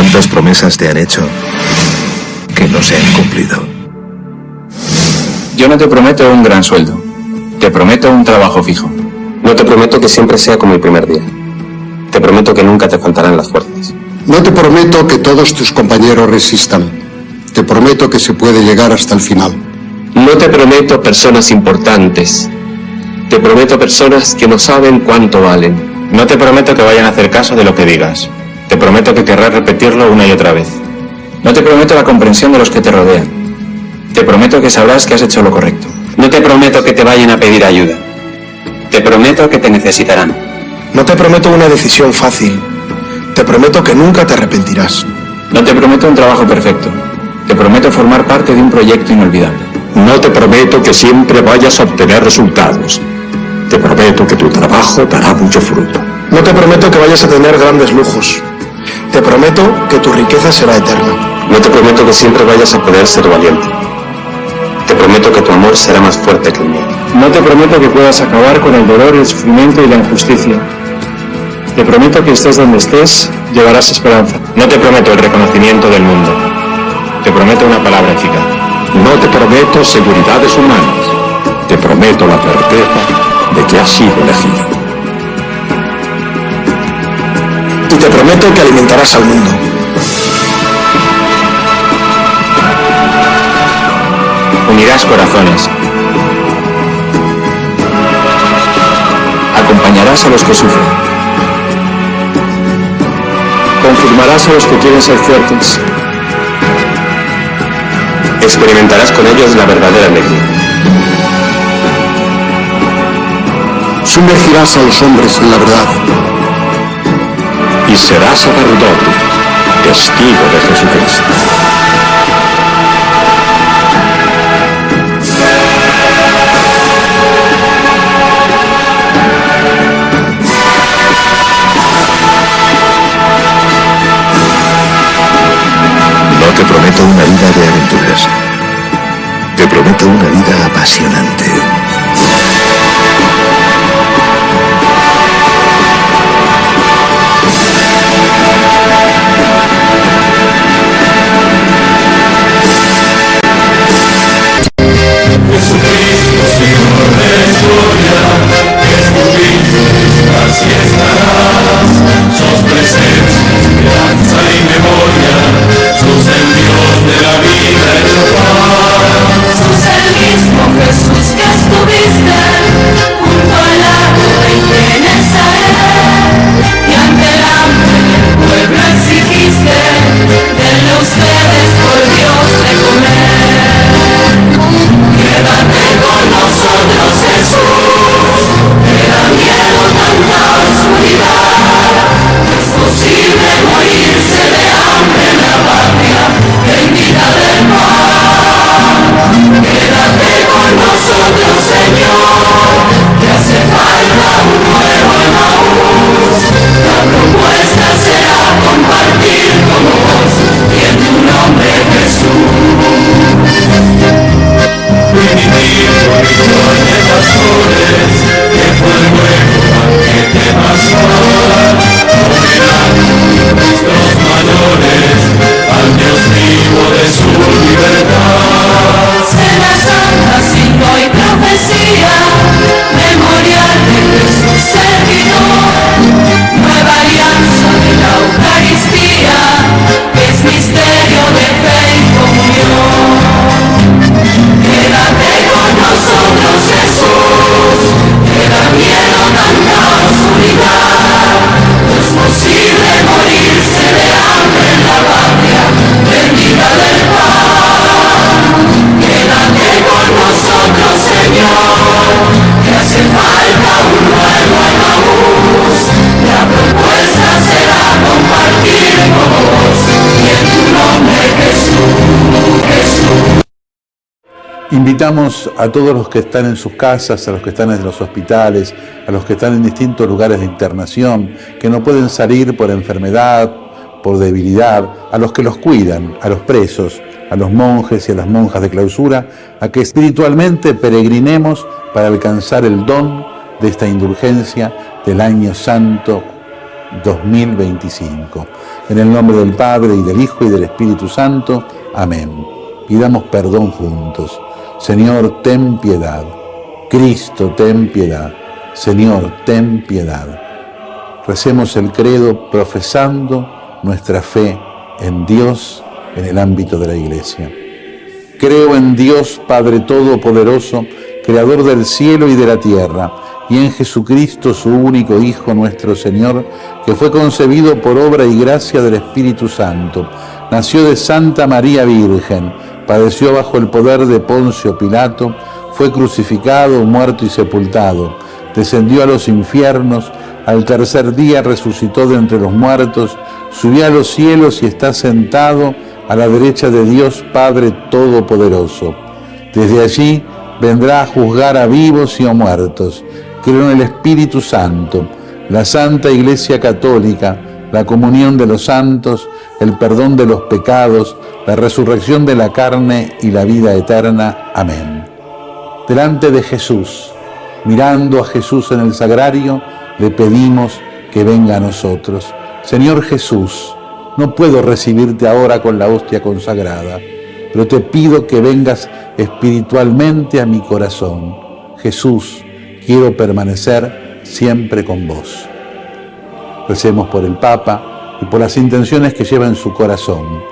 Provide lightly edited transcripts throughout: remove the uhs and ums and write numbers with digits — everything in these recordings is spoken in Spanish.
¿Cuántas promesas te han hecho que no se han cumplido? Yo no te prometo un gran sueldo. Te prometo un trabajo fijo. No te prometo que siempre sea como el primer día. Te prometo que nunca te faltarán las fuerzas. No te prometo que todos tus compañeros resistan. Te prometo que se puede llegar hasta el final. No te prometo personas importantes. Te prometo personas que no saben cuánto valen. No te prometo que vayan a hacer caso de lo que digas. Te prometo que querrás repetirlo una y otra vez. No te prometo la comprensión de los que te rodean. Te prometo que sabrás que has hecho lo correcto. No te prometo que te vayan a pedir ayuda. Te prometo que te necesitarán. No te prometo una decisión fácil. Te prometo que nunca te arrepentirás. No te prometo un trabajo perfecto. Te prometo formar parte de un proyecto inolvidable. No te prometo que siempre vayas a obtener resultados. Te prometo que tu trabajo dará mucho fruto. No te prometo que vayas a tener grandes lujos. Te prometo que tu riqueza será eterna. No te prometo que siempre vayas a poder ser valiente. Te prometo que tu amor será más fuerte que el mío. No te prometo que puedas acabar con el dolor, el sufrimiento y la injusticia. Te prometo que estés donde estés, llevarás esperanza. No te prometo el reconocimiento del mundo. Te prometo una palabra eficaz. No te prometo seguridades humanas. Te prometo la certeza de que has sido elegido. Y te prometo que alimentarás al mundo. Unirás corazones. Acompañarás a los que sufren. Confirmarás a los que quieren ser fuertes. Experimentarás con ellos la verdadera alegría. Sumergirás a los hombres en la verdad. Y serás sacerdote, testigo de Jesucristo. No te prometo una vida de aventuras. Te prometo una vida apasionante. Invitamos a todos los que están en sus casas, a los que están en los hospitales, a los que están en distintos lugares de internación, que no pueden salir por enfermedad, por debilidad, a los que los cuidan, a los presos, a los monjes y a las monjas de clausura, a que espiritualmente peregrinemos para alcanzar el don de esta indulgencia del año santo 2025. En el nombre del Padre, y del Hijo, y del Espíritu Santo. Amén. Pidamos perdón juntos. Señor, ten piedad. Cristo, ten piedad. Señor, ten piedad. Recemos el credo profesando nuestra fe en Dios en el ámbito de la Iglesia. Creo en Dios Padre Todopoderoso, Creador del cielo y de la tierra, y en Jesucristo, su único Hijo, nuestro Señor, que fue concebido por obra y gracia del Espíritu Santo. Nació de Santa María Virgen, padeció bajo el poder de Poncio Pilato, fue crucificado, muerto y sepultado, descendió a los infiernos, al tercer día resucitó de entre los muertos, subió a los cielos y está sentado a la derecha de Dios Padre Todopoderoso. Desde allí vendrá a juzgar a vivos y a muertos. Creo en el Espíritu Santo, la Santa Iglesia Católica, la comunión de los santos, el perdón de los pecados, la resurrección de la carne y la vida eterna. Amén. Delante de Jesús, mirando a Jesús en el sagrario, le pedimos que venga a nosotros. Señor Jesús, no puedo recibirte ahora con la hostia consagrada, pero te pido que vengas espiritualmente a mi corazón. Jesús, quiero permanecer siempre con vos. Recemos por el Papa y por las intenciones que lleva en su corazón.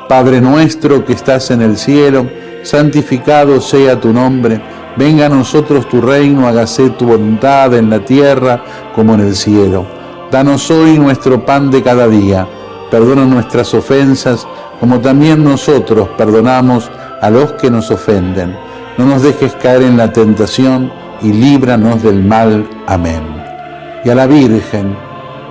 Padre nuestro que estás en el cielo, santificado sea tu nombre. Venga a nosotros tu reino, hágase tu voluntad en la tierra como en el cielo. Danos hoy nuestro pan de cada día. Perdona nuestras ofensas, como también nosotros perdonamos a los que nos ofenden. No nos dejes caer en la tentación y líbranos del mal. Amén. Y a la Virgen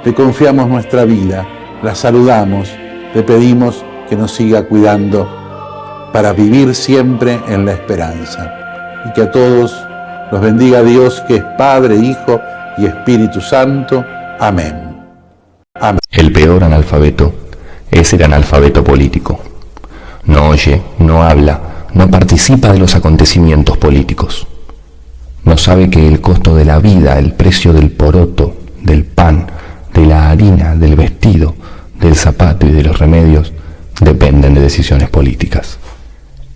le confiamos nuestra vida, la saludamos, le pedimos que nos siga cuidando para vivir siempre en la esperanza. Y que a todos los bendiga Dios, que es Padre, Hijo y Espíritu Santo. Amén. Amén. El peor analfabeto es el analfabeto político. No oye, no habla, no participa de los acontecimientos políticos. No sabe que el costo de la vida, el precio del poroto, del pan, de la harina, del vestido, del zapato y de los remedios dependen de decisiones políticas.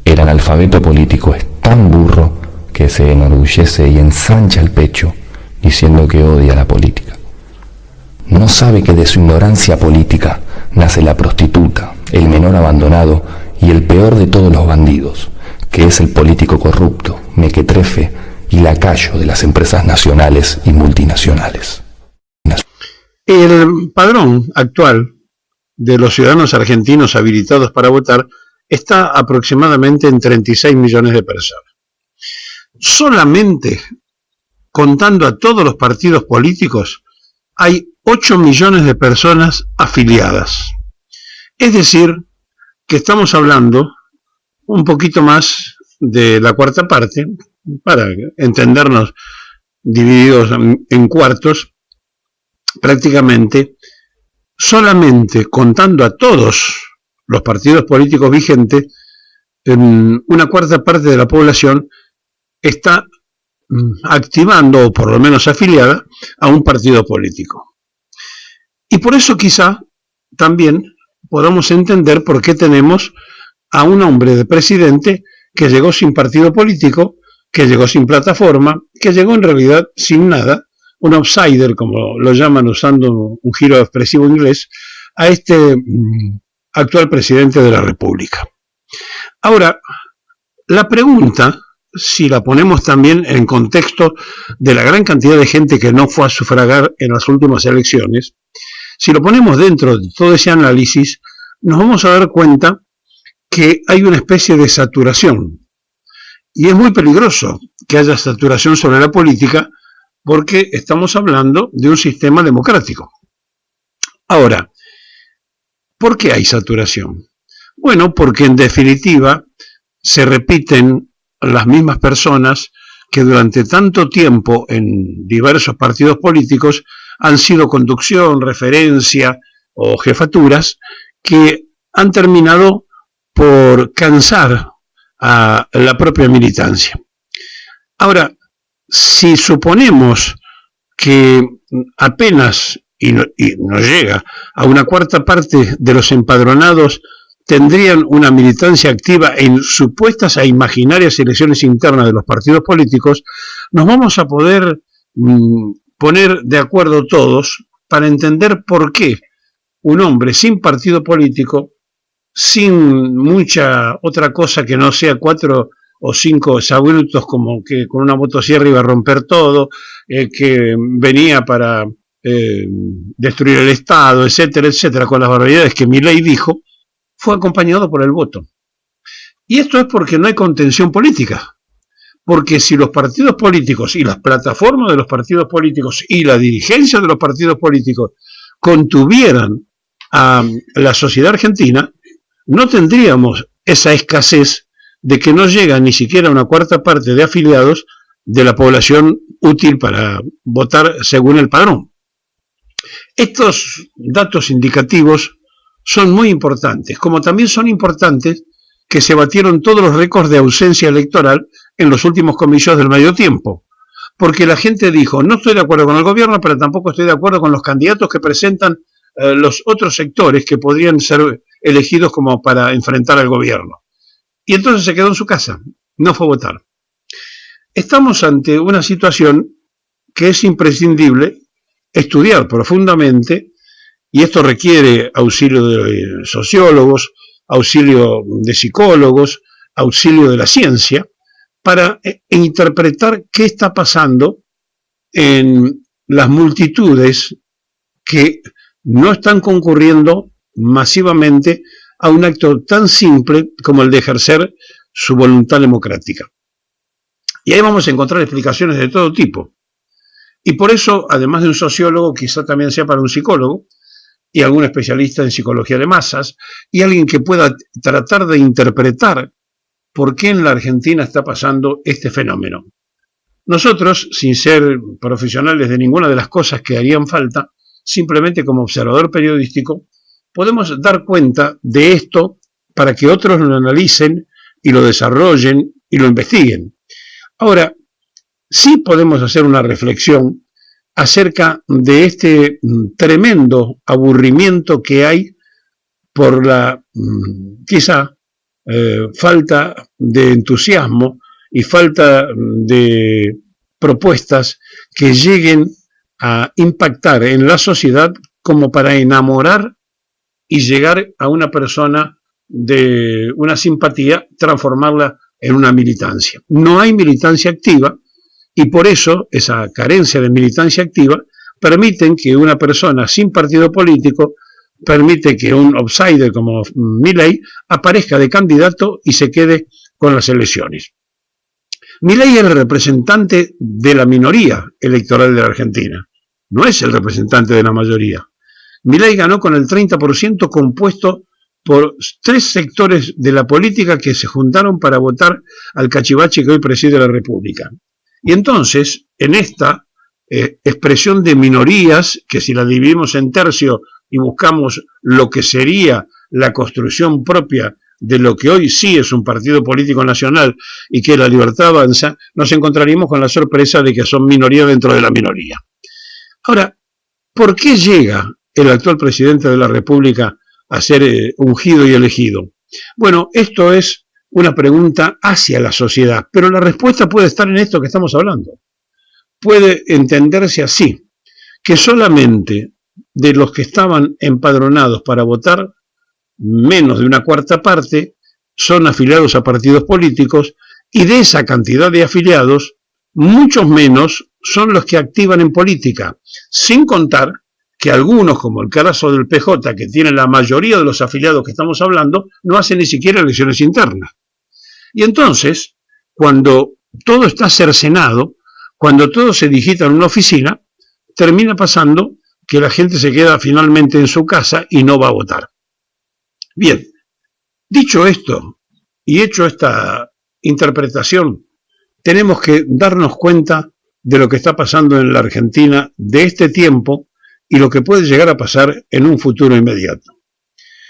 El analfabeto político es tan burro que se enorgullece y ensancha el pecho diciendo que odia la política. No sabe que de su ignorancia política nace la prostituta, el menor abandonado y el peor de todos los bandidos, que es el político corrupto, mequetrefe y lacayo de las empresas nacionales y multinacionales. El padrón actual de los ciudadanos argentinos habilitados para votar está aproximadamente en 36 millones de personas. Solamente contando a todos los partidos políticos hay 8 millones de personas afiliadas. Es decir, que estamos hablando un poquito más de la cuarta parte, para entendernos divididos en cuartos, prácticamente solamente contando a todos los partidos políticos vigentes, una cuarta parte de la población está activando, o por lo menos afiliada, a un partido político. Y por eso quizá también podamos entender por qué tenemos a un hombre de presidente que llegó sin partido político, que llegó sin plataforma, que llegó en realidad sin nada, un outsider, como lo llaman usando un giro expresivo inglés, a este actual presidente de la República. Ahora, la pregunta, si la ponemos también en contexto de la gran cantidad de gente que no fue a sufragar en las últimas elecciones, si lo ponemos dentro de todo ese análisis, nos vamos a dar cuenta que hay una especie de saturación. Y es muy peligroso que haya saturación sobre la política, porque estamos hablando de un sistema democrático. Ahora, ¿por qué hay saturación? Bueno, porque en definitiva se repiten las mismas personas que durante tanto tiempo en diversos partidos políticos han sido conducción, referencia o jefaturas que han terminado por cansar a la propia militancia. Ahora, si suponemos que apenas y no llega a una cuarta parte de los empadronados, tendrían una militancia activa en supuestas e imaginarias elecciones internas de los partidos políticos, nos vamos a poder poner de acuerdo todos para entender por qué un hombre sin partido político, sin mucha otra cosa que no sea 4 o 5 exabruptos como que con una motosierra iba a romper todo, que venía para destruir el Estado, etcétera, etcétera, con las barbaridades que Milei dijo, fue acompañado por el voto. Y esto es porque no hay contención política. Porque si los partidos políticos y las plataformas de los partidos políticos y la dirigencia de los partidos políticos contuvieran a la sociedad argentina, no tendríamos esa escasez de que no llega ni siquiera a una cuarta parte de afiliados de la población útil para votar según el padrón. Estos datos indicativos son muy importantes, como también son importantes que se batieron todos los récords de ausencia electoral en los últimos comicios del medio tiempo, porque la gente dijo, no estoy de acuerdo con el gobierno, pero tampoco estoy de acuerdo con los candidatos que presentan los otros sectores que podrían ser elegidos como para enfrentar al gobierno. Y entonces se quedó en su casa, no fue a votar. Estamos ante una situación que es imprescindible estudiar profundamente, y esto requiere auxilio de sociólogos, auxilio de psicólogos, auxilio de la ciencia, para interpretar qué está pasando en las multitudes que no están concurriendo masivamente a un acto tan simple como el de ejercer su voluntad democrática. Y ahí vamos a encontrar explicaciones de todo tipo. Y por eso, además de un sociólogo, quizá también sea para un psicólogo, y algún especialista en psicología de masas, y alguien que pueda tratar de interpretar por qué en la Argentina está pasando este fenómeno. Nosotros, sin ser profesionales de ninguna de las cosas que harían falta, simplemente como observador periodístico, podemos dar cuenta de esto para que otros lo analicen y lo desarrollen y lo investiguen. Ahora, sí podemos hacer una reflexión acerca de este tremendo aburrimiento que hay por la quizá falta de entusiasmo y falta de propuestas que lleguen a impactar en la sociedad como para enamorar y llegar a una persona de una simpatía, transformarla en una militancia. No hay militancia activa y por eso esa carencia de militancia activa permiten que una persona sin partido político, permite que un outsider como Milei aparezca de candidato y se quede con las elecciones. Milei es el representante de la minoría electoral de la Argentina, no es el representante de la mayoría. Milei ganó con el 30% compuesto por 3 sectores de la política que se juntaron para votar al cachivache que hoy preside la República. Y entonces, en esta expresión de minorías, que si la dividimos en tercio y buscamos lo que sería la construcción propia de lo que hoy sí es un partido político nacional y que La Libertad Avanza, nos encontraríamos con la sorpresa de que son minoría dentro de la minoría. Ahora, ¿por qué llega el actual presidente de la República a ser ungido y elegido? Bueno, esto es una pregunta hacia la sociedad, pero la respuesta puede estar en esto que estamos hablando. Puede entenderse así, que solamente de los que estaban empadronados para votar, menos de una cuarta parte son afiliados a partidos políticos, y de esa cantidad de afiliados, muchos menos son los que activan en política, sin contar que algunos, como el caso del PJ, que tiene la mayoría de los afiliados que estamos hablando, no hacen ni siquiera elecciones internas. Y entonces, cuando todo está cercenado, cuando todo se digita en una oficina, termina pasando que la gente se queda finalmente en su casa y no va a votar. Bien, dicho esto y hecho esta interpretación, tenemos que darnos cuenta de lo que está pasando en la Argentina de este tiempo y lo que puede llegar a pasar en un futuro inmediato.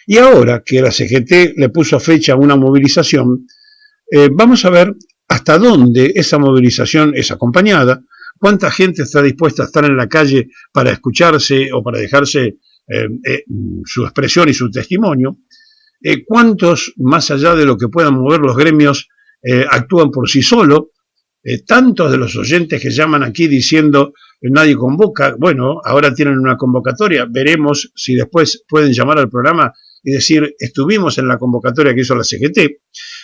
Y ahora que la CGT le puso fecha a una movilización, vamos a ver hasta dónde esa movilización es acompañada, ¿Cuánta gente está dispuesta a estar en la calle para escucharse o para dejarse su expresión y su testimonio? ¿Cuántos, más allá de lo que puedan mover los gremios, actúan por sí solos? Tantos de los oyentes que llaman aquí diciendo nadie convoca, bueno, ahora tienen una convocatoria, veremos si después pueden llamar al programa y decir estuvimos en la convocatoria que hizo la CGT,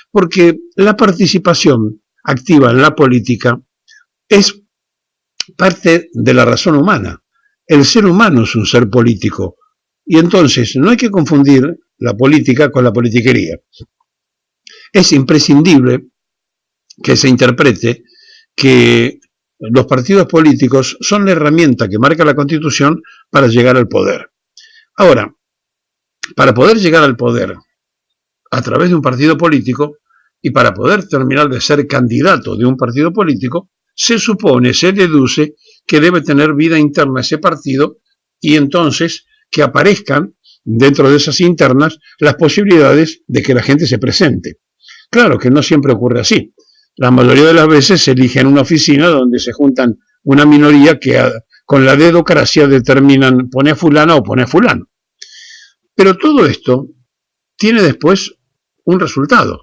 porque la participación activa en la política es parte de la razón humana. El ser humano es un ser político y entonces no hay que confundir la política con la politiquería. Es imprescindible que se interprete que los partidos políticos son la herramienta que marca la Constitución para llegar al poder. Ahora, para poder llegar al poder a través de un partido político y para poder terminar de ser candidato de un partido político, se supone, se deduce que debe tener vida interna ese partido y entonces que aparezcan dentro de esas internas las posibilidades de que la gente se presente. Claro que no siempre ocurre así. La mayoría de las veces se elige en una oficina donde se juntan una minoría que con la dedocracia determinan pone a fulana o pone a fulano. Pero todo esto tiene después un resultado,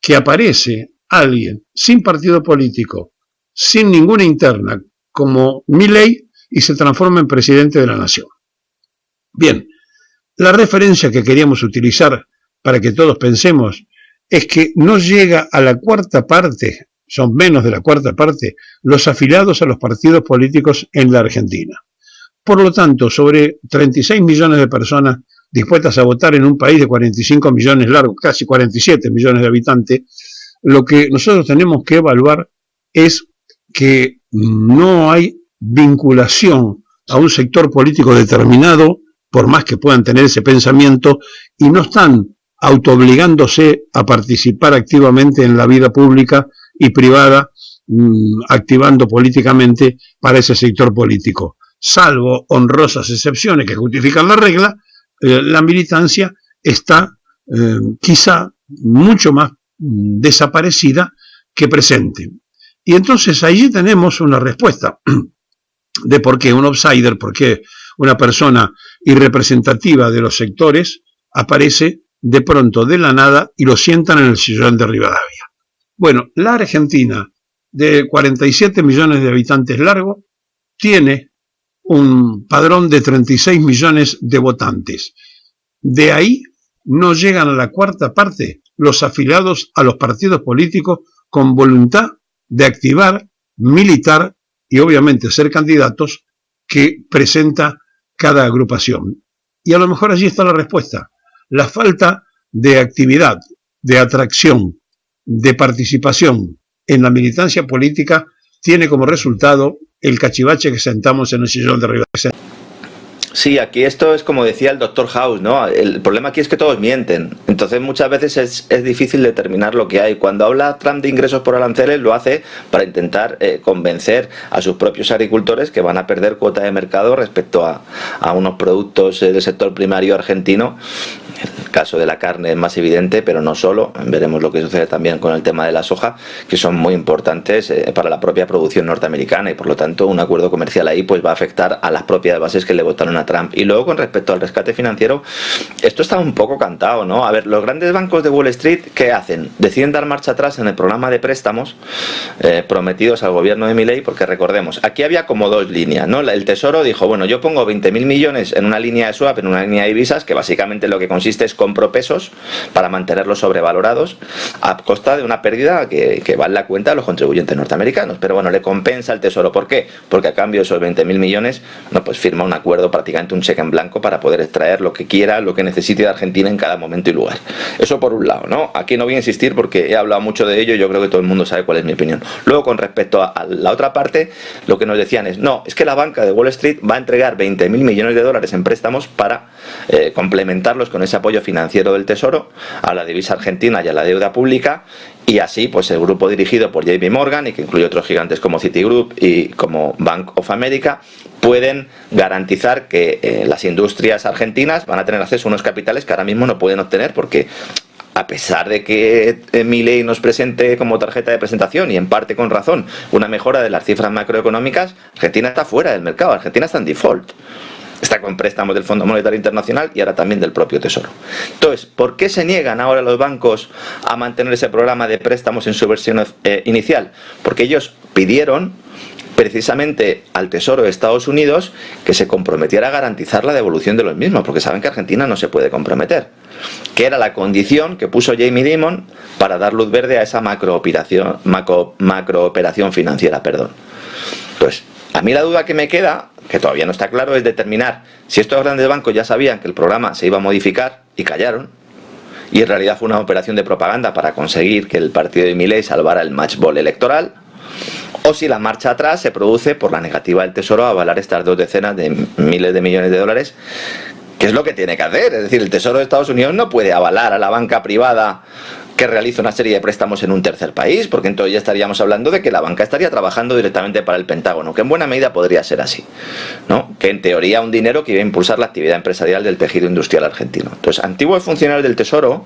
que aparece alguien sin partido político, sin ninguna interna, como Milei, y se transforma en presidente de la nación. Bien, la referencia que queríamos utilizar para que todos pensemos es que no llega a la cuarta parte, son menos de la cuarta parte, los afiliados a los partidos políticos en la Argentina. Por lo tanto, sobre 36 millones de personas dispuestas a votar en un país de 45 millones largo, casi 47 millones de habitantes, lo que nosotros tenemos que evaluar es que no hay vinculación a un sector político determinado, por más que puedan tener ese pensamiento, y no están autoobligándose a participar activamente en la vida pública y privada, activando políticamente para ese sector político. Salvo honrosas excepciones que justifican la regla, la militancia está quizá mucho más desaparecida que presente. Y entonces allí tenemos una respuesta de por qué un outsider, por qué una persona irrepresentativa de los sectores aparece de pronto de la nada y lo sientan en el sillón de Rivadavia. Bueno, la Argentina, de 47 millones de habitantes largo, tiene un padrón de 36 millones de votantes. De ahí no llegan a la cuarta parte los afiliados a los partidos políticos con voluntad de activar, militar y obviamente ser candidatos que presenta cada agrupación. Y a lo mejor allí está la respuesta. La falta de actividad, de atracción, de participación en la militancia política tiene como resultado el cachivache que sentamos en el sillón de arriba. Sí, aquí esto es como decía el Dr. House, ¿no? El problema aquí es que todos mienten. Entonces muchas veces es difícil determinar lo que hay. Cuando habla Trump de ingresos por aranceles lo hace para intentar convencer a sus propios agricultores que van a perder cuota de mercado respecto a unos productos del sector primario argentino. El caso de la carne es más evidente, pero no solo. Veremos lo que sucede también con el tema de la soja, que son muy importantes para la propia producción norteamericana y por lo tanto un acuerdo comercial ahí pues va a afectar a las propias bases que le votaron a Trump. Y luego con respecto al rescate financiero, esto está un poco cantado, ¿no? A ver, los grandes bancos de Wall Street, ¿qué hacen? Deciden dar marcha atrás en el programa de préstamos prometidos al gobierno de Milei, porque recordemos, aquí había como dos líneas, ¿no? El Tesoro dijo, bueno, yo pongo 20.000 millones en una línea de swap, en una línea de divisas, que básicamente lo que consiste es compro pesos para mantenerlos sobrevalorados a costa de una pérdida que va en la cuenta de los contribuyentes norteamericanos. Pero bueno, le compensa el Tesoro. ¿Por qué? Porque a cambio de esos 20.000 millones, no, pues firma un acuerdo, prácticamente un cheque en blanco para poder extraer lo que quiera, lo que necesite de Argentina en cada momento y lugar. Eso por un lado, ¿no? Aquí no voy a insistir porque he hablado mucho de ello y yo creo que todo el mundo sabe cuál es mi opinión. Luego, con respecto a la otra parte, lo que nos decían es, no, es que la banca de Wall Street va a entregar 20.000 millones de dólares en préstamos para complementarlos con ese apoyo financiero del Tesoro a la divisa argentina y a la deuda pública, y así pues el grupo dirigido por JP Morgan y que incluye otros gigantes como Citigroup y como Bank of America pueden garantizar que las industrias argentinas van a tener acceso a unos capitales que ahora mismo no pueden obtener porque a pesar de que Milei nos presente como tarjeta de presentación, y en parte con razón, una mejora de las cifras macroeconómicas, Argentina está fuera del mercado, Argentina está en default. Está con préstamos del Fondo Monetario Internacional y ahora también del propio Tesoro. Entonces, ¿por qué se niegan ahora los bancos a mantener ese programa de préstamos en su versión inicial? Porque ellos pidieron precisamente al Tesoro de Estados Unidos que se comprometiera a garantizar la devolución de los mismos, porque saben que Argentina no se puede comprometer, que era la condición que puso Jamie Dimon para dar luz verde a esa macrooperación financiera. Pues a mí la duda que me queda, que todavía no está claro, es determinar si estos grandes bancos ya sabían que el programa se iba a modificar y callaron, y en realidad fue una operación de propaganda para conseguir que el partido de Milei salvara el match ball electoral, o si la marcha atrás se produce por la negativa del Tesoro a avalar estas 2 decenas de miles de millones de dólares, que es lo que tiene que hacer. Es decir, el Tesoro de Estados Unidos no puede avalar a la banca privada que realiza una serie de préstamos en un tercer país, porque entonces ya estaríamos hablando de que la banca estaría trabajando directamente para el Pentágono, que en buena medida podría ser así, ¿no? Que en teoría un dinero que iba a impulsar la actividad empresarial del tejido industrial argentino. Entonces, antiguos funcionarios del Tesoro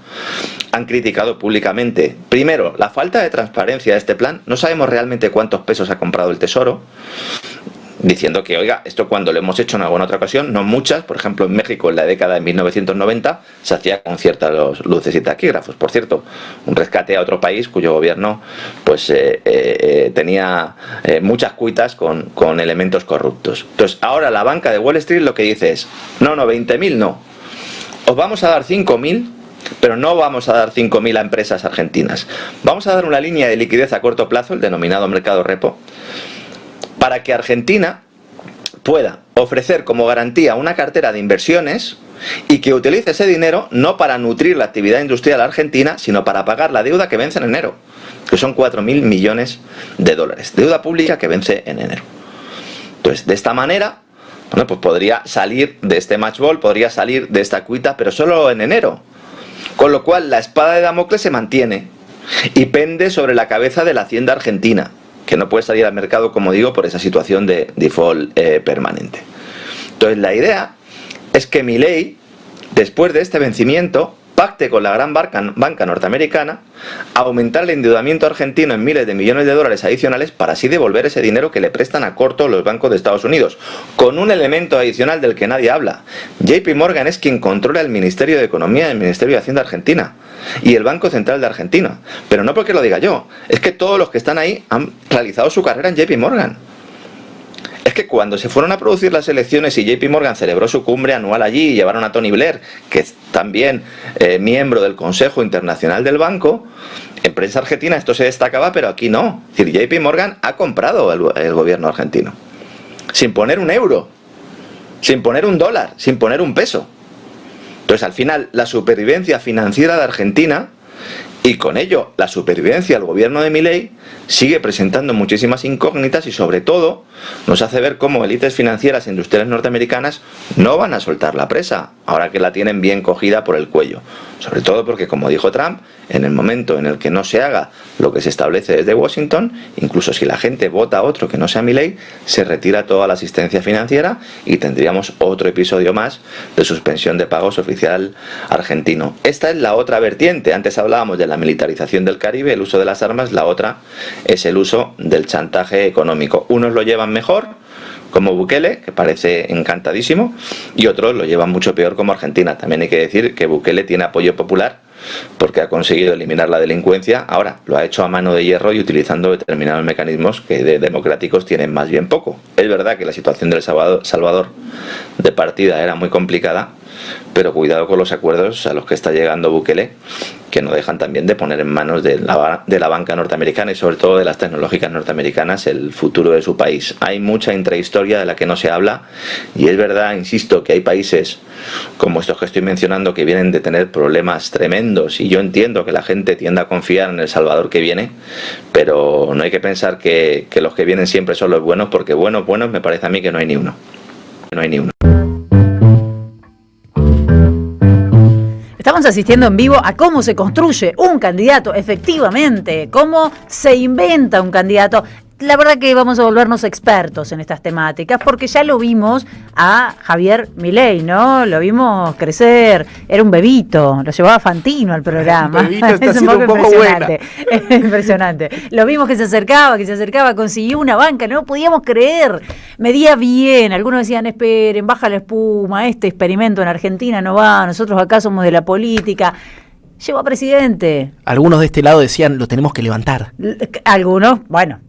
han criticado públicamente, primero, la falta de transparencia de este plan. No sabemos realmente cuántos pesos ha comprado el Tesoro, diciendo que, oiga, esto cuando lo hemos hecho en alguna otra ocasión, no muchas. Por ejemplo, en México, en la década de 1990, se hacía con ciertas luces y taquígrafos. Por cierto, un rescate a otro país cuyo gobierno pues tenía muchas cuitas con elementos corruptos. Entonces, ahora la banca de Wall Street lo que dice es, no, 20.000 no. Os vamos a dar 5.000, pero no vamos a dar 5.000 a empresas argentinas. Vamos a dar una línea de liquidez a corto plazo, el denominado mercado repo, para que Argentina pueda ofrecer como garantía una cartera de inversiones y que utilice ese dinero no para nutrir la actividad industrial argentina, sino para pagar la deuda que vence en enero, que son 4.000 millones de dólares. Deuda pública que vence en enero. Entonces, de esta manera, bueno, pues podría salir de este match ball, podría salir de esta cuita, pero solo en enero. Con lo cual, la espada de Damocles se mantiene y pende sobre la cabeza de la Hacienda argentina, que no puede salir al mercado, como digo, por esa situación de default permanente. Entonces, la idea es que Milei, después de este vencimiento, pacte con la gran banca norteamericana aumentar el endeudamiento argentino en miles de millones de dólares adicionales para así devolver ese dinero que le prestan a corto los bancos de Estados Unidos, con un elemento adicional del que nadie habla. JP Morgan es quien controla el Ministerio de Economía y el Ministerio de Hacienda Argentina y el Banco Central de Argentina, pero no porque lo diga yo, es que todos los que están ahí han realizado su carrera en JP Morgan. Es que cuando se fueron a producir las elecciones y JP Morgan celebró su cumbre anual allí y llevaron a Tony Blair, que es también miembro del Consejo Internacional del Banco, en prensa argentina esto se destacaba, pero aquí no. Es decir, JP Morgan ha comprado el gobierno argentino, sin poner un euro, sin poner un dólar, sin poner un peso. Entonces, al final, la supervivencia financiera de Argentina, y con ello la supervivencia del gobierno de Milei, sigue presentando muchísimas incógnitas y sobre todo nos hace ver cómo élites financieras e industriales norteamericanas no van a soltar la presa, ahora que la tienen bien cogida por el cuello. Sobre todo porque, como dijo Trump, en el momento en el que no se haga lo que se establece desde Washington, incluso si la gente vota a otro que no sea Milei, se retira toda la asistencia financiera y tendríamos otro episodio más de suspensión de pagos oficial argentino. Esta es la otra vertiente. Antes hablábamos de la militarización del Caribe, el uso de las armas. La otra es el uso del chantaje económico. Unos lo llevan mejor, como Bukele, que parece encantadísimo, y otros lo llevan mucho peor, como Argentina. También hay que decir que Bukele tiene apoyo popular porque ha conseguido eliminar la delincuencia. Ahora lo ha hecho a mano de hierro y utilizando determinados mecanismos que de democráticos tienen más bien poco. Es verdad que la situación del Salvador de partida era muy complicada, pero cuidado con los acuerdos a los que está llegando Bukele, que no dejan también de poner en manos de la banca norteamericana y sobre todo de las tecnológicas norteamericanas el futuro de su país. Hay mucha intrahistoria de la que no se habla y es verdad, insisto, que hay países como estos que estoy mencionando que vienen de tener problemas tremendos y yo entiendo que la gente tienda a confiar en El Salvador que viene, pero no hay que pensar que los que vienen siempre son los buenos, porque buenos me parece a mí que no hay ni uno. No hay ni uno. Estamos asistiendo en vivo a cómo se construye un candidato, efectivamente, cómo se inventa un candidato. la verdad que vamos a volvernos expertos en estas temáticas, porque ya lo vimos a Javier Milei, ¿no? Lo vimos crecer, era un bebito, lo llevaba Fantino al programa. Un bebito está siendo un poco impresionante. Impresionante. Lo vimos que se acercaba, consiguió una banca, no podíamos creer. Medía bien, algunos decían, esperen, baja la espuma, este experimento en Argentina no va, nosotros acá somos de la política. Llegó a presidente. Algunos de este lado decían, lo tenemos que levantar. Algunos, bueno,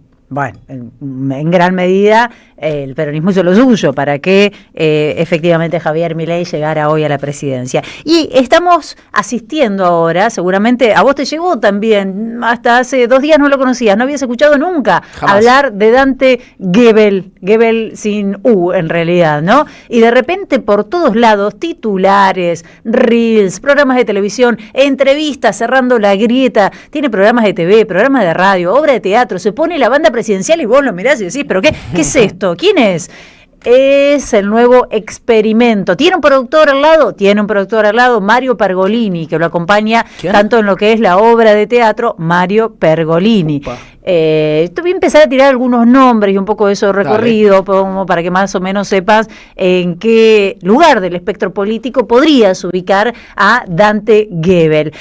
en gran medida el peronismo hizo lo suyo para que efectivamente Javier Milei llegara hoy a la presidencia. Y estamos asistiendo ahora, seguramente a vos te llegó también, hasta hace 2 días no lo conocías, no habías escuchado nunca hablar de Dante Gebel sin U en realidad, ¿no? Y de repente por todos lados, titulares, reels, programas de televisión, entrevistas cerrando la grieta, tiene programas de TV, programas de radio, obra de teatro, se pone la banda presidencial y vos lo mirás y decís, ¿pero qué es esto? ¿Quién es? Es el nuevo experimento. ¿Tiene un productor al lado? Tiene un productor al lado, Mario Pergolini, que lo acompaña tanto en lo que es la obra de teatro, Mario Pergolini. Voy a empezar a tirar algunos nombres y un poco de eso recorrido, como para que más o menos sepas en qué lugar del espectro político podrías ubicar a Dante Gebel.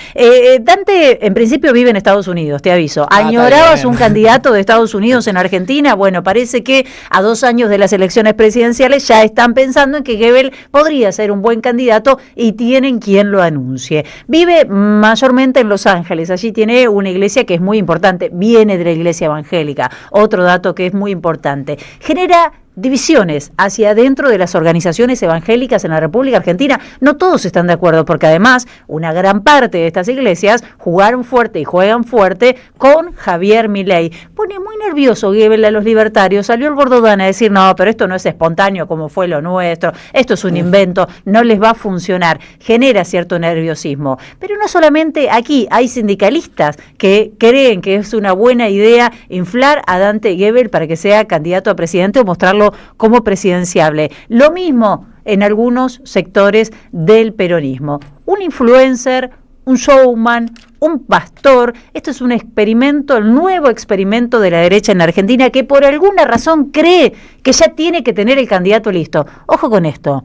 Dante, en principio, vive en Estados Unidos, te aviso. ¿Añorabas un candidato de Estados Unidos en Argentina? Bueno, parece que a 2 años de las elecciones presidenciales ya están pensando en que Gebel podría ser un buen candidato y tienen quien lo anuncie. Vive mayormente en Los Ángeles, allí tiene una iglesia que es muy importante, viene de la iglesia evangélica, otro dato que es muy importante. Genera divisiones hacia adentro de las organizaciones evangélicas en la República Argentina. No todos están de acuerdo, porque además una gran parte de estas iglesias jugaron fuerte y juegan fuerte con Javier Milei. Pone muy nervioso Gebel a los libertarios. Salió el Gordodán a decir, no, pero esto no es espontáneo como fue lo nuestro, esto es un invento, no les va a funcionar. Genera cierto nerviosismo. Pero no solamente aquí, hay sindicalistas que creen que es una buena idea inflar a Dante Gebel para que sea candidato a presidente o mostrarlo como presidenciable. Lo mismo en algunos sectores del peronismo. Un influencer, un showman, un pastor. Esto es un experimento, el nuevo experimento de la derecha en Argentina, que por alguna razón cree que ya tiene que tener el candidato listo. Ojo con esto.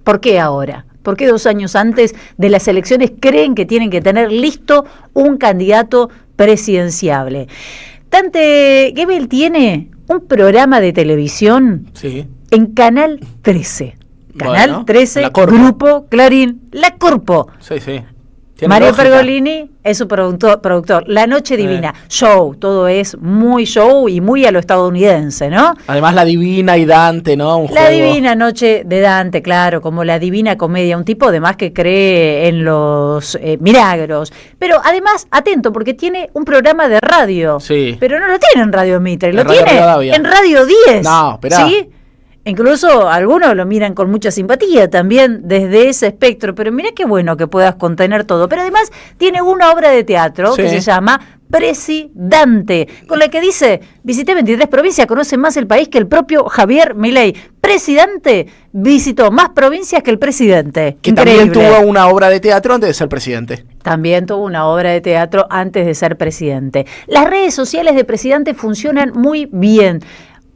¿Por qué ahora? ¿Por qué 2 años antes de las elecciones creen que tienen que tener listo un candidato presidenciable? Dante Gebel tiene un programa de televisión en Canal 13. Canal 13, Grupo Clarín, La Corpo. Mario Pergolini es su productor. La Noche Divina, show, todo es muy show y muy a lo estadounidense, ¿no? Además La Divina y Dante, ¿no? La Divina Noche de Dante, claro, como la Divina Comedia, un tipo además que cree en los milagros. Pero además, atento, porque tiene un programa de radio. Pero no lo tiene en Radio Mitre, lo tiene en Radio 10. No, esperá. ¿Sí? Incluso algunos lo miran con mucha simpatía también desde ese espectro, pero mirá qué bueno que puedas contener todo. Pero además tiene una obra de teatro que se llama Presidente, con la que dice, visité 23 provincias, conoce más el país que el propio Javier Milei. Presidente visitó más provincias que el presidente. Que también tuvo una obra de teatro antes de ser presidente. También tuvo una obra de teatro antes de ser presidente. Las redes sociales de Presidente funcionan muy bien.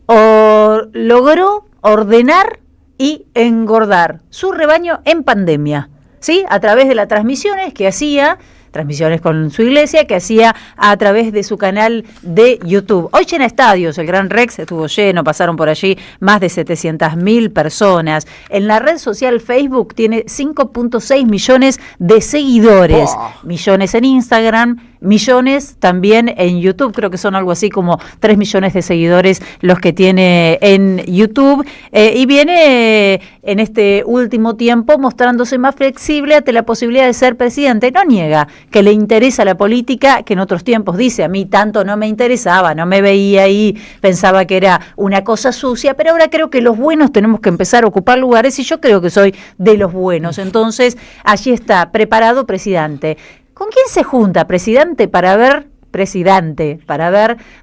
Logró ordenar y engordar su rebaño en pandemia, ¿sí? A través de las transmisiones que hacía, transmisiones con su iglesia, que hacía a través de su canal de YouTube. Hoy llena estadios, el Gran Rex estuvo lleno, pasaron por allí más de 700.000 personas. En la red social Facebook tiene 5.6 millones de seguidores, millones en Instagram, millones también en YouTube, creo que son algo así como 3 millones de seguidores los que tiene en YouTube, y viene en este último tiempo mostrándose más flexible ante la posibilidad de ser presidente. No niega que le interesa la política, que en otros tiempos dice, a mí tanto no me interesaba, no me veía ahí, pensaba que era una cosa sucia, pero ahora creo que los buenos tenemos que empezar a ocupar lugares y yo creo que soy de los buenos. Entonces, allí está, preparado presidente. ¿Con quién se junta presidente para ver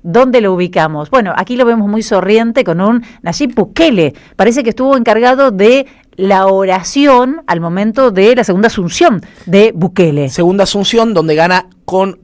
dónde lo ubicamos? Bueno, aquí lo vemos muy sonriente con un Nayib Bukele. Parece que estuvo encargado de la oración al momento de la segunda asunción de Bukele. Segunda asunción donde gana con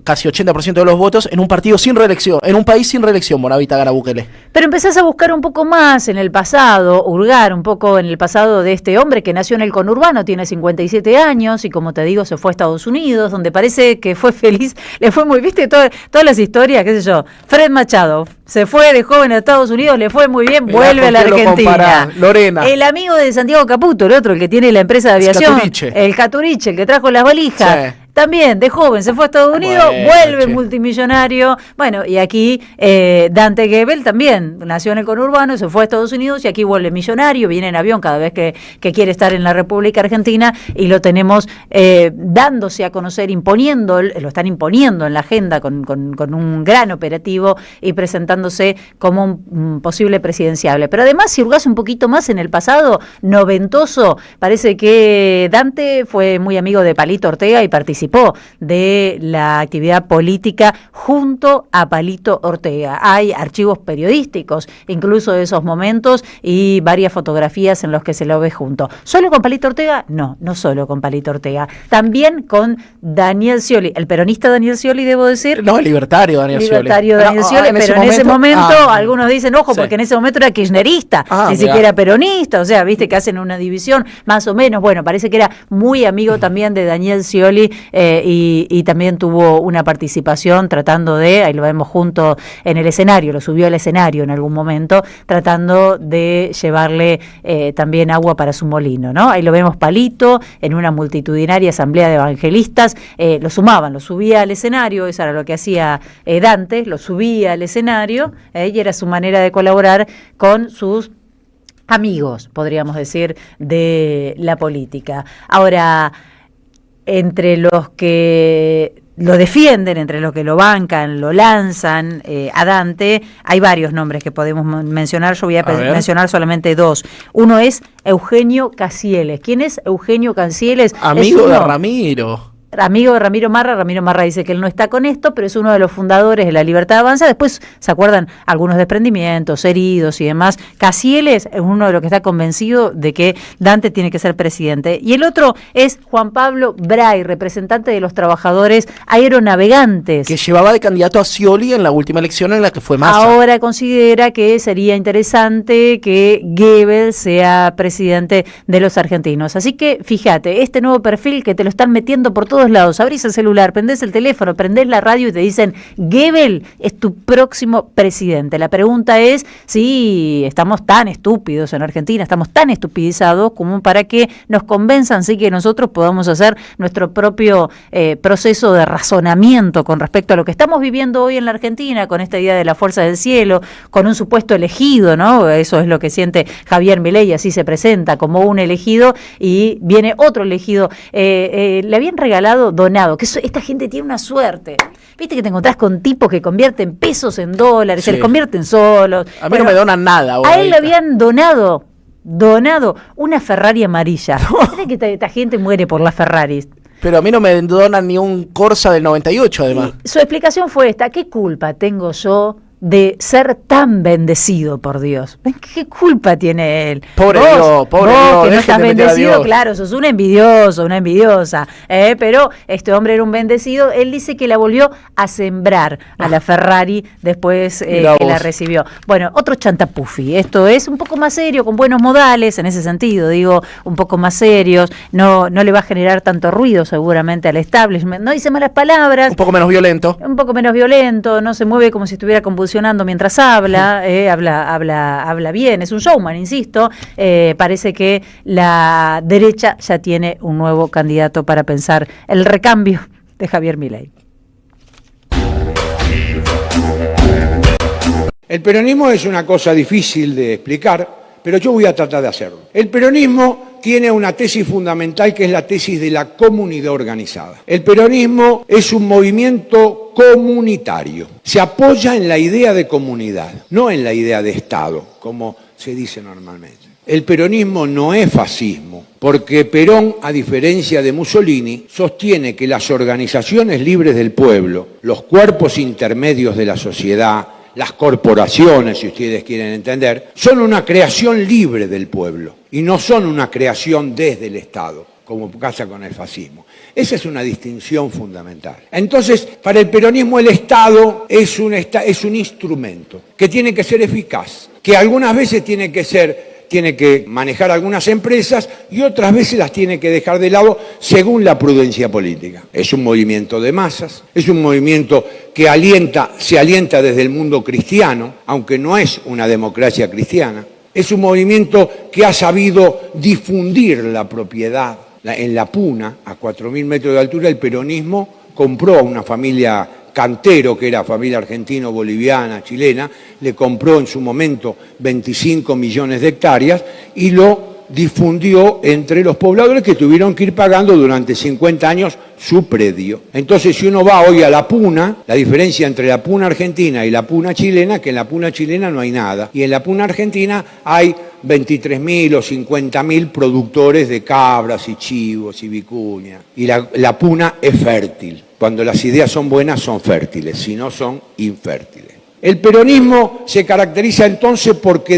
casi 80% de los votos en un partido sin reelección, en un país sin reelección, Bonavita gana Bukele. Pero empezás a buscar un poco más en el pasado, hurgar un poco en el pasado de este hombre que nació en el conurbano, tiene 57 años y como te digo se fue a Estados Unidos, donde parece que fue feliz, le fue muy, viste, todas las historias, qué sé yo, Fred Machado se fue de joven a Estados Unidos, le fue muy bien, vuelve a la Argentina. Lorena. El amigo de Santiago Caputo, el otro, el que tiene la empresa de aviación, el Caturiche, el que trajo las valijas. Sí. También, de joven, se fue a Estados Unidos, vuelve multimillonario. Bueno, y aquí Dante Gebel también nació en el conurbano, se fue a Estados Unidos y aquí vuelve millonario, viene en avión cada vez que quiere estar en la República Argentina y lo tenemos dándose a conocer, lo están imponiendo en la agenda con un gran operativo y presentándose como un posible presidenciable. Pero además, si hurgas un poquito más en el pasado noventoso, parece que Dante fue muy amigo de Palito Ortega y participó de la actividad política junto a Palito Ortega. Hay archivos periodísticos, incluso de esos momentos, y varias fotografías en los que se lo ve junto. ¿Solo con Palito Ortega? No solo con Palito Ortega. También con Daniel Scioli, el peronista Daniel Scioli, debo decir. No, el libertario Daniel Scioli. Libertario Daniel Scioli, pero en ese momento algunos dicen, ojo, porque en ese momento era kirchnerista, ni siquiera peronista, o sea, viste que hacen una división, más o menos. Bueno, parece que era muy amigo también de Daniel Scioli, y también tuvo una participación tratando de, ahí lo vemos junto en el escenario, lo subió al escenario en algún momento, tratando de llevarle también agua para su molino, ¿no? Ahí lo vemos Palito en una multitudinaria asamblea de evangelistas, lo subía al escenario, eso era lo que hacía Dante, lo subía al escenario, y era su manera de colaborar con sus amigos, podríamos decir, de la política. Ahora, entre los que lo defienden, entre los que lo bancan, lo lanzan a Dante, hay varios nombres que podemos mencionar. Yo voy a mencionar solamente dos. Uno es Eugenio Cassieles. ¿Quién es Eugenio Cassieles? Amigo de Ramiro. Amigo de Ramiro Marra dice que él no está con esto, pero es uno de los fundadores de La Libertad Avanza. Después, ¿se acuerdan? Algunos desprendimientos, heridos y demás. Cassieles es uno de los que está convencido de que Dante tiene que ser presidente. Y el otro es Juan Pablo Bray, representante de los trabajadores aeronavegantes. Que llevaba de candidato a Scioli en la última elección en la que fue Massa. Ahora considera que sería interesante que Gebel sea presidente de los argentinos. Así que, fíjate, este nuevo perfil que te lo están metiendo por todos lados, abrís el celular, prendés el teléfono, prendés la radio y te dicen, Gebel es tu próximo presidente. La pregunta es si estamos tan estúpidos en Argentina, estamos tan estupidizados como para que nos convenzan, sí, que nosotros podamos hacer nuestro propio proceso de razonamiento con respecto a lo que estamos viviendo hoy en la Argentina, con esta idea de la fuerza del cielo, con un supuesto elegido, ¿no? Eso es lo que siente Javier Milei, así se presenta como un elegido y viene otro elegido. Le habían regalado donado, que esta gente tiene una suerte. Viste que te encontrás con tipos que convierten pesos en dólares, se les convierten solos. A mí no me donan nada. A él le habían donado una Ferrari amarilla. Mirá que esta gente muere por las Ferraris. Pero a mí no me donan ni un Corsa del 98, además. Y su explicación fue esta: ¿qué culpa tengo yo de ser tan bendecido por Dios? ¿Qué culpa tiene él? Pobre Dios, que no estás bendecido, claro, sos un envidioso, una envidiosa, pero este hombre era un bendecido. Él dice que la volvió a sembrar a la Ferrari después que la recibió. Bueno, otro chantapufi. Esto es un poco más serio, con buenos modales, en ese sentido, digo, un poco más serios, no le va a generar tanto ruido seguramente al establishment, no dice malas palabras. Un poco menos violento. No se mueve como si estuviera convulsionando mientras habla, habla bien, es un showman, insisto. Parece que la derecha ya tiene un nuevo candidato para pensar el recambio de Javier Milei. El peronismo es una cosa difícil de explicar, pero yo voy a tratar de hacerlo. El peronismo tiene una tesis fundamental, que es la tesis de la comunidad organizada. El peronismo es un movimiento comunitario. Se apoya en la idea de comunidad, no en la idea de Estado, como se dice normalmente. El peronismo no es fascismo, porque Perón, a diferencia de Mussolini, sostiene que las organizaciones libres del pueblo, los cuerpos intermedios de la sociedad, las corporaciones, si ustedes quieren entender, son una creación libre del pueblo y no son una creación desde el Estado. como pasa con el fascismo. Esa es una distinción fundamental. Entonces, para el peronismo el Estado es un instrumento que tiene que ser eficaz, que algunas veces tiene que manejar algunas empresas y otras veces las tiene que dejar de lado según la prudencia política. Es un movimiento de masas, es un movimiento que se alienta desde el mundo cristiano, aunque no es una democracia cristiana. Es un movimiento que ha sabido difundir la propiedad. En La Puna, a 4.000 metros de altura, el peronismo compró a una familia Cantero, que era familia argentino-boliviana, chilena, le compró en su momento 25 millones de hectáreas y lo difundió entre los pobladores que tuvieron que ir pagando durante 50 años su predio. Entonces, si uno va hoy a La Puna, la diferencia entre La Puna argentina y La Puna chilena, que en La Puna chilena no hay nada, y en La Puna argentina hay 23.000 o 50.000 productores de cabras y chivos y vicuña. Y la Puna es fértil. Cuando las ideas son buenas son fértiles, si no son infértiles. El peronismo se caracteriza entonces porque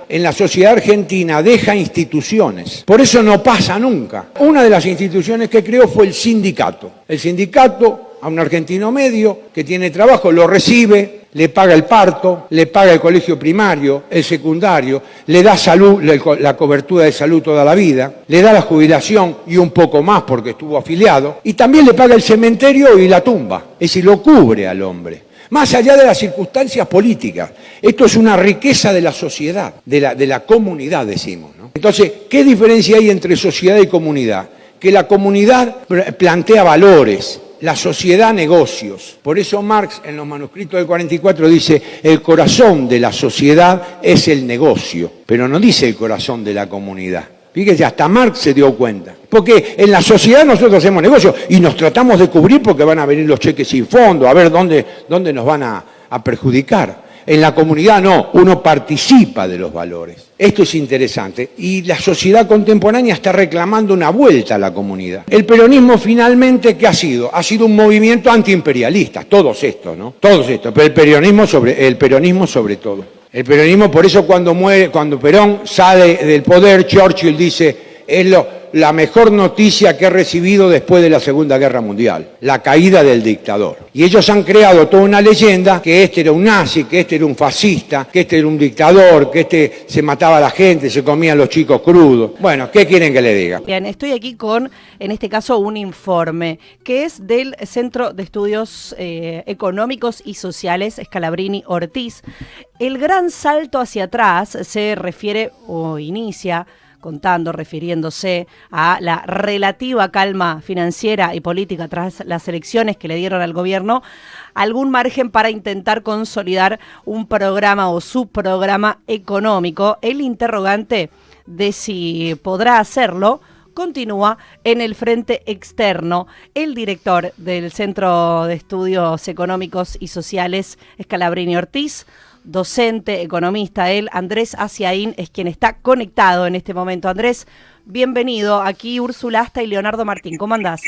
en la sociedad argentina, deja instituciones. Por eso no pasa nunca. Una de las instituciones que creó fue el sindicato. El sindicato, a un argentino medio que tiene trabajo, lo recibe, le paga el parto, le paga el colegio primario, el secundario, le da salud, la cobertura de salud toda la vida, le da la jubilación y un poco más porque estuvo afiliado, y también le paga el cementerio y la tumba, es decir, lo cubre al hombre. Más allá de las circunstancias políticas, esto es una riqueza de la sociedad, de la comunidad, decimos, ¿no? Entonces, ¿qué diferencia hay entre sociedad y comunidad? Que la comunidad plantea valores, la sociedad negocios. Por eso Marx en los manuscritos del 44 dice: el corazón de la sociedad es el negocio, pero no dice el corazón de la comunidad. Fíjese, hasta Marx se dio cuenta. Porque en la sociedad nosotros hacemos negocios y nos tratamos de cubrir porque van a venir los cheques sin fondo, a ver dónde nos van a perjudicar. En la comunidad no, uno participa de los valores. Esto es interesante y la sociedad contemporánea está reclamando una vuelta a la comunidad. El peronismo finalmente, ¿qué ha sido? Ha sido un movimiento antiimperialista, todos estos, ¿no? Todos estos, pero el peronismo sobre todo. El peronismo, por eso cuando Perón sale del poder, Churchill dice: es la mejor noticia que he recibido después de la Segunda Guerra Mundial, la caída del dictador. Y ellos han creado toda una leyenda que este era un nazi, que este era un fascista, que este era un dictador, que este se mataba a la gente, se comía a los chicos crudos. Bueno, ¿qué quieren que le diga? Bien, estoy aquí con, en este caso, un informe que es del Centro de Estudios Económicos y Sociales Scalabrini Ortiz. El gran salto hacia atrás se refiere o inicia refiriéndose a la relativa calma financiera y política tras las elecciones que le dieron al gobierno, algún margen para intentar consolidar un programa o subprograma económico. El interrogante de si podrá hacerlo continúa en el frente externo. El director del Centro de Estudios Económicos y Sociales Scalabrini Ortiz, docente, economista, Andrés Aciaín, es quien está conectado en este momento. Andrés, bienvenido. Aquí Úrsula Asta y Leonardo Martín. ¿Cómo andás?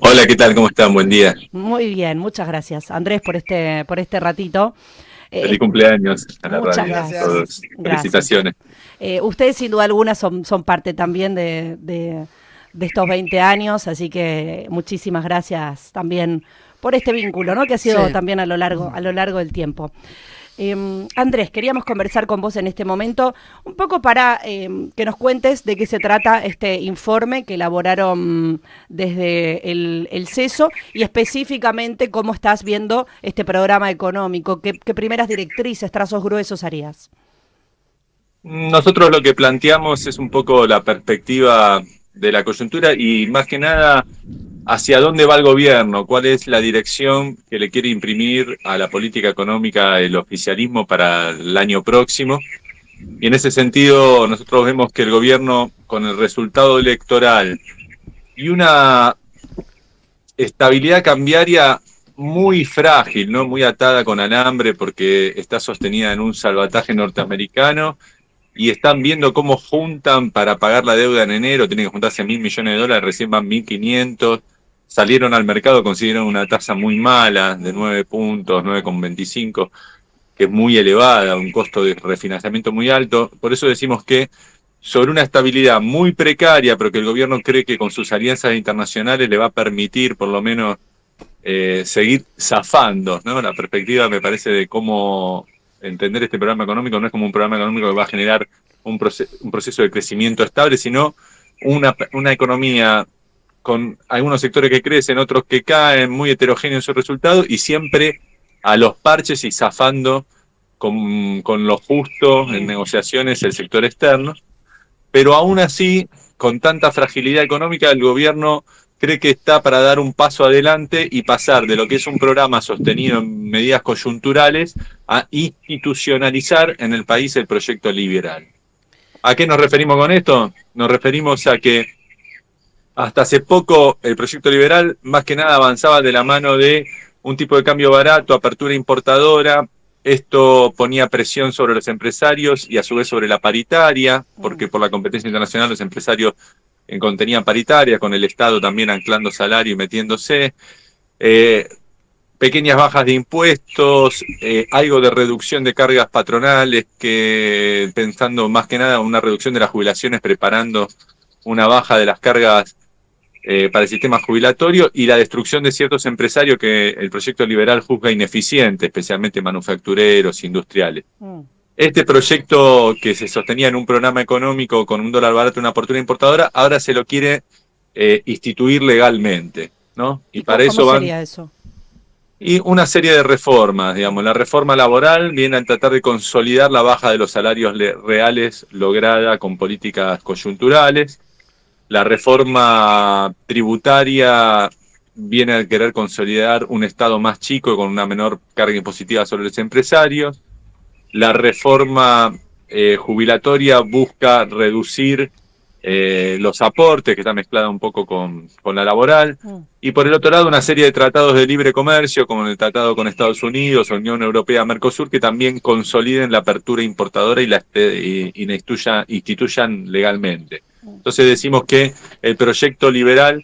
Hola, ¿qué tal? ¿Cómo están? Buen día. Muy bien, muchas gracias, Andrés, por este ratito. Feliz cumpleaños a la muchas radio. Gracias. A todos. Felicitaciones. Ustedes sin duda alguna son parte también de estos 20 años, así que muchísimas gracias también por este vínculo, ¿no? Que ha sido también a lo largo del tiempo. Andrés, queríamos conversar con vos en este momento un poco para que nos cuentes de qué se trata este informe que elaboraron desde el CESO y específicamente cómo estás viendo este programa económico, qué primeras directrices, trazos gruesos harías. Nosotros lo que planteamos es un poco la perspectiva de la coyuntura y más que nada hacia dónde va el gobierno, cuál es la dirección que le quiere imprimir a la política económica el oficialismo para el año próximo. Y en ese sentido nosotros vemos que el gobierno, con el resultado electoral y una estabilidad cambiaria muy frágil, ¿no? Muy atada con alambre porque está sostenida en un salvataje norteamericano, y están viendo cómo juntan para pagar la deuda en enero, tienen que juntarse $1.000 millones, recién van 1.500, salieron al mercado, consiguieron una tasa muy mala, de 9 puntos, 9,25, que es muy elevada, un costo de refinanciamiento muy alto. Por eso decimos que sobre una estabilidad muy precaria, pero que el gobierno cree que con sus alianzas internacionales le va a permitir por lo menos seguir zafando, ¿no? La perspectiva, me parece, de cómo entender este programa económico no es como un programa económico que va a generar un proceso de crecimiento estable, sino una economía con algunos sectores que crecen, otros que caen, muy heterogéneos en sus resultados, y siempre a los parches y zafando con lo justo en negociaciones el sector externo. Pero aún así, con tanta fragilidad económica, el gobierno cree que está para dar un paso adelante y pasar de lo que es un programa sostenido en medidas coyunturales a institucionalizar en el país el proyecto liberal. ¿A qué nos referimos con esto? Nos referimos a que hasta hace poco el proyecto liberal más que nada avanzaba de la mano de un tipo de cambio barato, apertura importadora. Esto ponía presión sobre los empresarios y a su vez sobre la paritaria, porque por la competencia internacional los empresarios contenían paritaria, con el Estado también anclando salario y metiéndose. Pequeñas bajas de impuestos, algo de reducción de cargas patronales, que pensando más que nada una reducción de las jubilaciones, preparando una baja de las cargas para el sistema jubilatorio, y la destrucción de ciertos empresarios que el proyecto liberal juzga ineficiente, especialmente manufactureros, industriales. Este proyecto, que se sostenía en un programa económico con un dólar barato y una apertura importadora, ahora se lo quiere instituir legalmente, ¿no? Y para eso ¿Cómo sería eso? Y una serie de reformas, digamos. La reforma laboral viene a tratar de consolidar la baja de los salarios reales lograda con políticas coyunturales. La reforma tributaria viene a querer consolidar un Estado más chico con una menor carga impositiva sobre los empresarios. La reforma jubilatoria busca reducir los aportes, que está mezclada un poco con la laboral. Y por el otro lado, una serie de tratados de libre comercio, como el tratado con Estados Unidos, Unión Europea, Mercosur, que también consoliden la apertura importadora y la instituyan legalmente. Entonces decimos que el proyecto liberal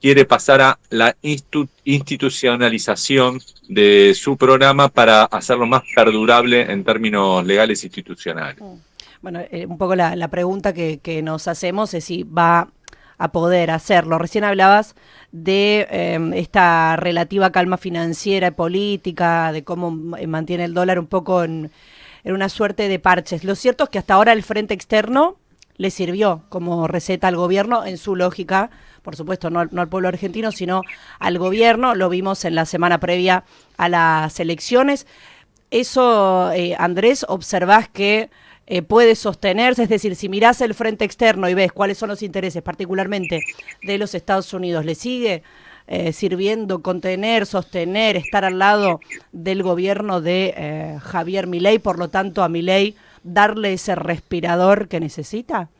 quiere pasar a la institucionalización de su programa para hacerlo más perdurable en términos legales e institucionales. Bueno, un poco la pregunta que nos hacemos es si va a poder hacerlo. Recién hablabas de esta relativa calma financiera y política, de cómo mantiene el dólar un poco en una suerte de parches. Lo cierto es que hasta ahora el frente externo le sirvió como receta al gobierno en su lógica, por supuesto no al pueblo argentino, sino al gobierno. Lo vimos en la semana previa a las elecciones. Eso, Andrés, observás que puede sostenerse, es decir, si mirás el frente externo y ves cuáles son los intereses particularmente de los Estados Unidos, ¿le sigue sirviendo contener, sostener, estar al lado del gobierno de Javier Milei, por lo tanto a Milei darle ese respirador que necesita?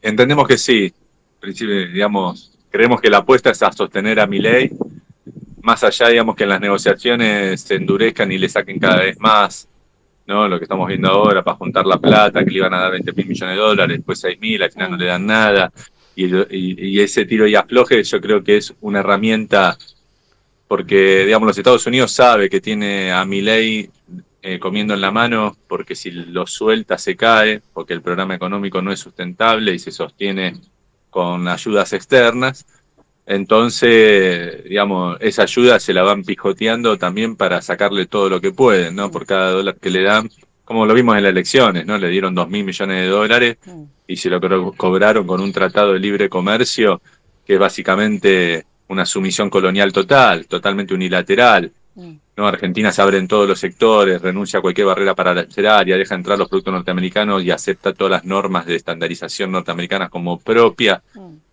Entendemos que sí. En principio, digamos, creemos que la apuesta es a sostener a Milei, más allá, digamos, que en las negociaciones se endurezcan y le saquen cada vez más, ¿no? Lo que estamos viendo ahora, para juntar la plata, que le iban a dar 20.000 millones de dólares, después 6.000, al final no le dan nada, y ese tiro y afloje yo creo que es una herramienta, porque, digamos, los Estados Unidos sabe que tiene a Milei comiendo en la mano, porque si lo suelta se cae, porque el programa económico no es sustentable y se sostiene con ayudas externas. Entonces, digamos, esa ayuda se la van pijoteando también para sacarle todo lo que pueden, ¿no? Por cada dólar que le dan, como lo vimos en las elecciones, ¿no? Le dieron 2.000 millones de dólares y se lo cobraron con un tratado de libre comercio que es básicamente una sumisión colonial totalmente unilateral. ¿No? Argentina se abre en todos los sectores, renuncia a cualquier barrera arancelaria, deja entrar los productos norteamericanos y acepta todas las normas de estandarización norteamericanas como propia.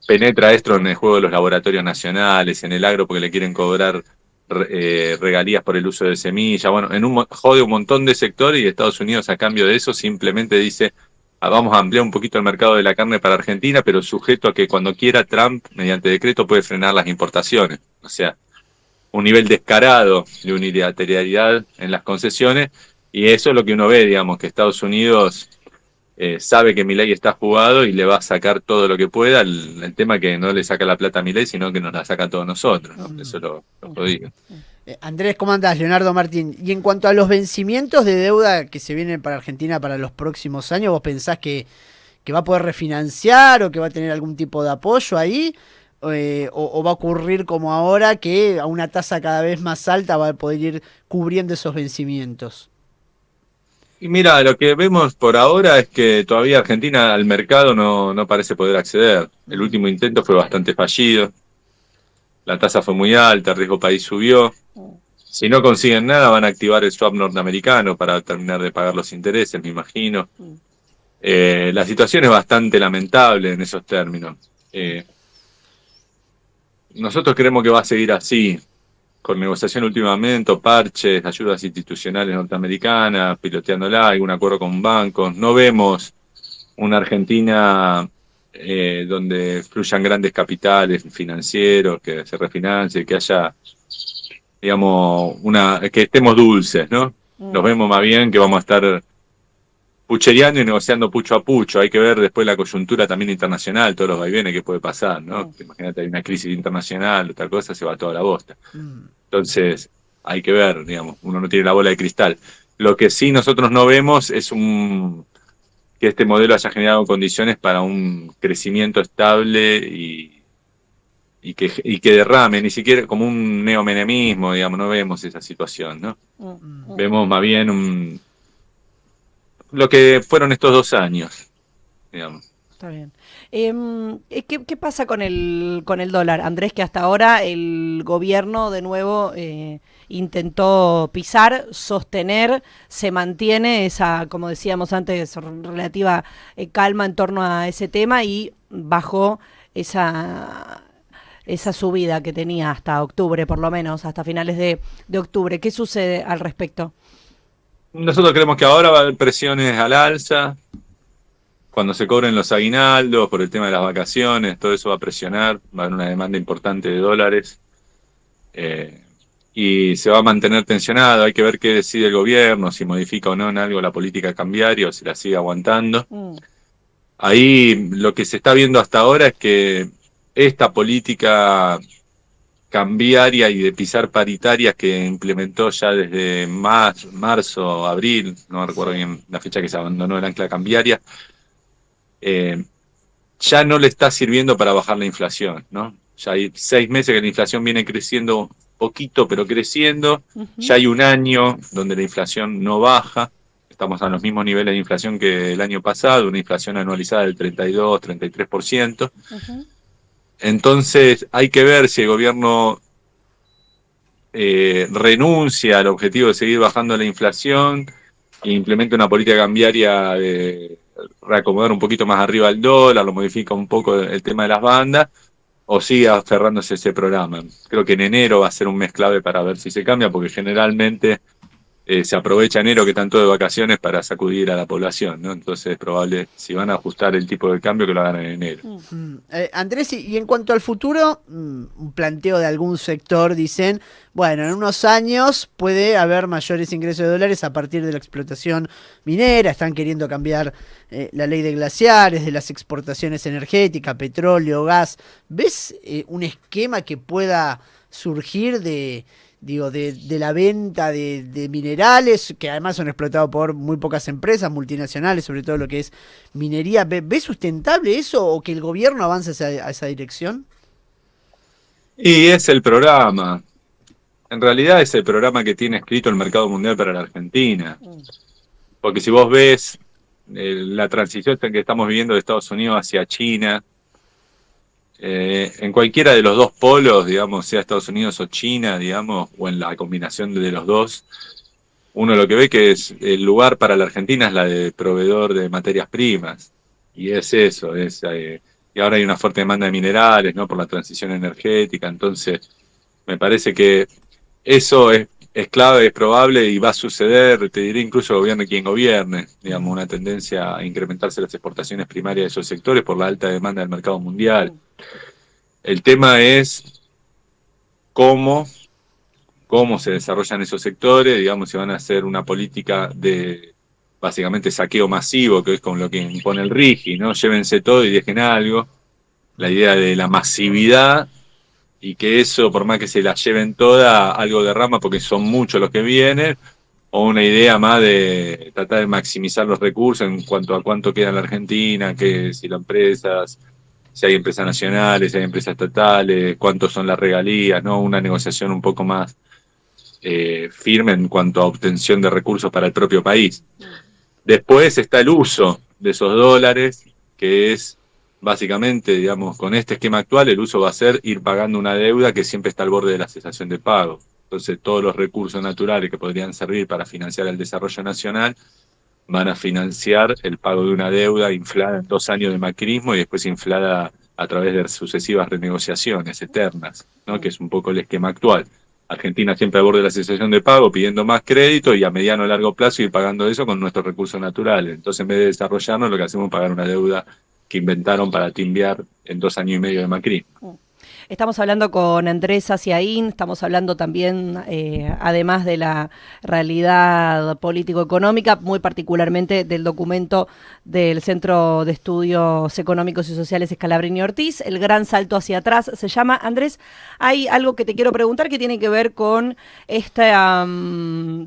Penetra esto en el juego de los laboratorios nacionales, en el agro porque le quieren cobrar regalías por el uso de semillas. Bueno, jode un montón de sectores, y Estados Unidos a cambio de eso simplemente dice: vamos a ampliar un poquito el mercado de la carne para Argentina, pero sujeto a que cuando quiera Trump, mediante decreto, puede frenar las importaciones. O sea, un nivel descarado de unilateralidad en las concesiones, y eso es lo que uno ve, digamos, que Estados Unidos sabe que Milei está jugado y le va a sacar todo lo que pueda. El tema que no le saca la plata a Milei, sino que nos la saca a todos nosotros, ¿no? Eso lo digo. Andrés, ¿cómo andás? Leonardo Martín. Y en cuanto a los vencimientos de deuda que se vienen para Argentina para los próximos años, ¿vos pensás que va a poder refinanciar o que va a tener algún tipo de apoyo ahí? ¿O va a ocurrir como ahora, que a una tasa cada vez más alta va a poder ir cubriendo esos vencimientos? Y mira, lo que vemos por ahora es que todavía Argentina al mercado no parece poder acceder. El último intento fue bastante fallido. La tasa fue muy alta, el riesgo país subió. Si no consiguen nada, van a activar el swap norteamericano para terminar de pagar los intereses, me imagino. La situación es bastante lamentable en esos términos. Nosotros creemos que va a seguir así, con negociación últimamente, parches, ayudas institucionales norteamericanas, piloteándola, algún acuerdo con bancos. No vemos una Argentina donde fluyan grandes capitales financieros, que se refinancie, que haya, digamos, que estemos dulces, ¿no? Nos vemos más bien que vamos a estar puchereando y negociando pucho a pucho. Hay que ver después la coyuntura también internacional, todos los vaivenes que puede pasar, ¿no? Imagínate, hay una crisis internacional, otra cosa, se va toda la bosta. Entonces, hay que ver, digamos, uno no tiene la bola de cristal. Lo que sí nosotros no vemos es que este modelo haya generado condiciones para un crecimiento estable y que derrame, ni siquiera como un neomenemismo, digamos, no vemos esa situación, ¿no? Vemos más bien lo que fueron estos 2 años, digamos. Está bien. ¿Qué pasa con el dólar, Andrés? Que hasta ahora el gobierno de nuevo intentó pisar, sostener, se mantiene esa, como decíamos antes, relativa calma en torno a ese tema y bajó esa subida que tenía hasta octubre, por lo menos, hasta finales de octubre. ¿Qué sucede al respecto? Nosotros creemos que ahora va a haber presiones al alza. Cuando se cobren los aguinaldos por el tema de las vacaciones, todo eso va a presionar, va a haber una demanda importante de dólares y se va a mantener tensionado. Hay que ver qué decide el gobierno, si modifica o no en algo la política cambiaria o si la sigue aguantando. Ahí lo que se está viendo hasta ahora es que esta política cambiaria y de pisar paritarias que implementó ya desde marzo, abril, no recuerdo bien la fecha que se abandonó el ancla cambiaria, ya no le está sirviendo para bajar la inflación, ¿no? Ya hay 6 meses que la inflación viene creciendo poquito, pero creciendo. Ya hay un año donde la inflación no baja. Estamos a los mismos niveles de inflación que el año pasado, una inflación anualizada del 32, 33%. Entonces hay que ver si el gobierno renuncia al objetivo de seguir bajando la inflación e implementa una política cambiaria de reacomodar un poquito más arriba el dólar, lo modifica un poco el tema de las bandas, o sigue aferrándose a ese programa. Creo que en enero va a ser un mes clave para ver si se cambia, porque generalmente se aprovecha enero, que están todos de vacaciones, para sacudir a la población, ¿no? Entonces es probable, si van a ajustar el tipo de cambio, que lo hagan en enero. Andrés, y en cuanto al futuro, un planteo de algún sector, dicen, bueno, en unos años puede haber mayores ingresos de dólares a partir de la explotación minera, están queriendo cambiar la ley de glaciares, de las exportaciones energéticas, petróleo, gas. ¿Ves un esquema que pueda surgir de la venta de minerales, que además son explotados por muy pocas empresas multinacionales, sobre todo lo que es minería? ¿Ves sustentable eso o que el gobierno avance a esa dirección? Y es el programa. En realidad es el programa que tiene escrito el mercado mundial para la Argentina. Porque si vos ves la transición que estamos viviendo de Estados Unidos hacia China, en cualquiera de los dos polos, digamos, sea Estados Unidos o China, digamos, o en la combinación de los dos, uno lo que ve que es el lugar para la Argentina es la de proveedor de materias primas, y es eso, y ahora hay una fuerte demanda de minerales, ¿no? Por la transición energética. Entonces me parece que eso es clave, es probable y va a suceder, te diré, incluso gobierne quien gobierne, digamos, una tendencia a incrementarse las exportaciones primarias de esos sectores por la alta demanda del mercado mundial. El tema es cómo se desarrollan esos sectores, digamos, si van a hacer una política básicamente saqueo masivo, que es con lo que impone el RIGI, ¿no? Llévense todo y dejen algo. La idea de la masividad y que eso, por más que se la lleven toda, algo derrama porque son muchos los que vienen, o una idea más de tratar de maximizar los recursos en cuanto a cuánto queda en la Argentina, que si las empresas, si hay empresas nacionales, si hay empresas estatales, cuántos son las regalías, ¿no? Una negociación un poco más firme en cuanto a obtención de recursos para el propio país. Después está el uso de esos dólares, que es básicamente, digamos, con este esquema actual, el uso va a ser ir pagando una deuda que siempre está al borde de la cesación de pago. Entonces, todos los recursos naturales que podrían servir para financiar el desarrollo nacional van a financiar el pago de una deuda inflada en 2 años de macrismo y después inflada a través de sucesivas renegociaciones eternas, ¿no? Que es un poco el esquema actual. Argentina siempre al borde de la cesación de pago, pidiendo más crédito y a mediano o largo plazo ir pagando eso con nuestros recursos naturales. Entonces, en vez de desarrollarnos, lo que hacemos es pagar una deuda que inventaron para timbiar en 2 años y medio de macrismo. Estamos hablando con Andrés Aciaín, estamos hablando también, además de la realidad político-económica, muy particularmente del documento del Centro de Estudios Económicos y Sociales Scalabrini Ortiz, El Gran Salto hacia Atrás se llama. Andrés, hay algo que te quiero preguntar que tiene que ver con este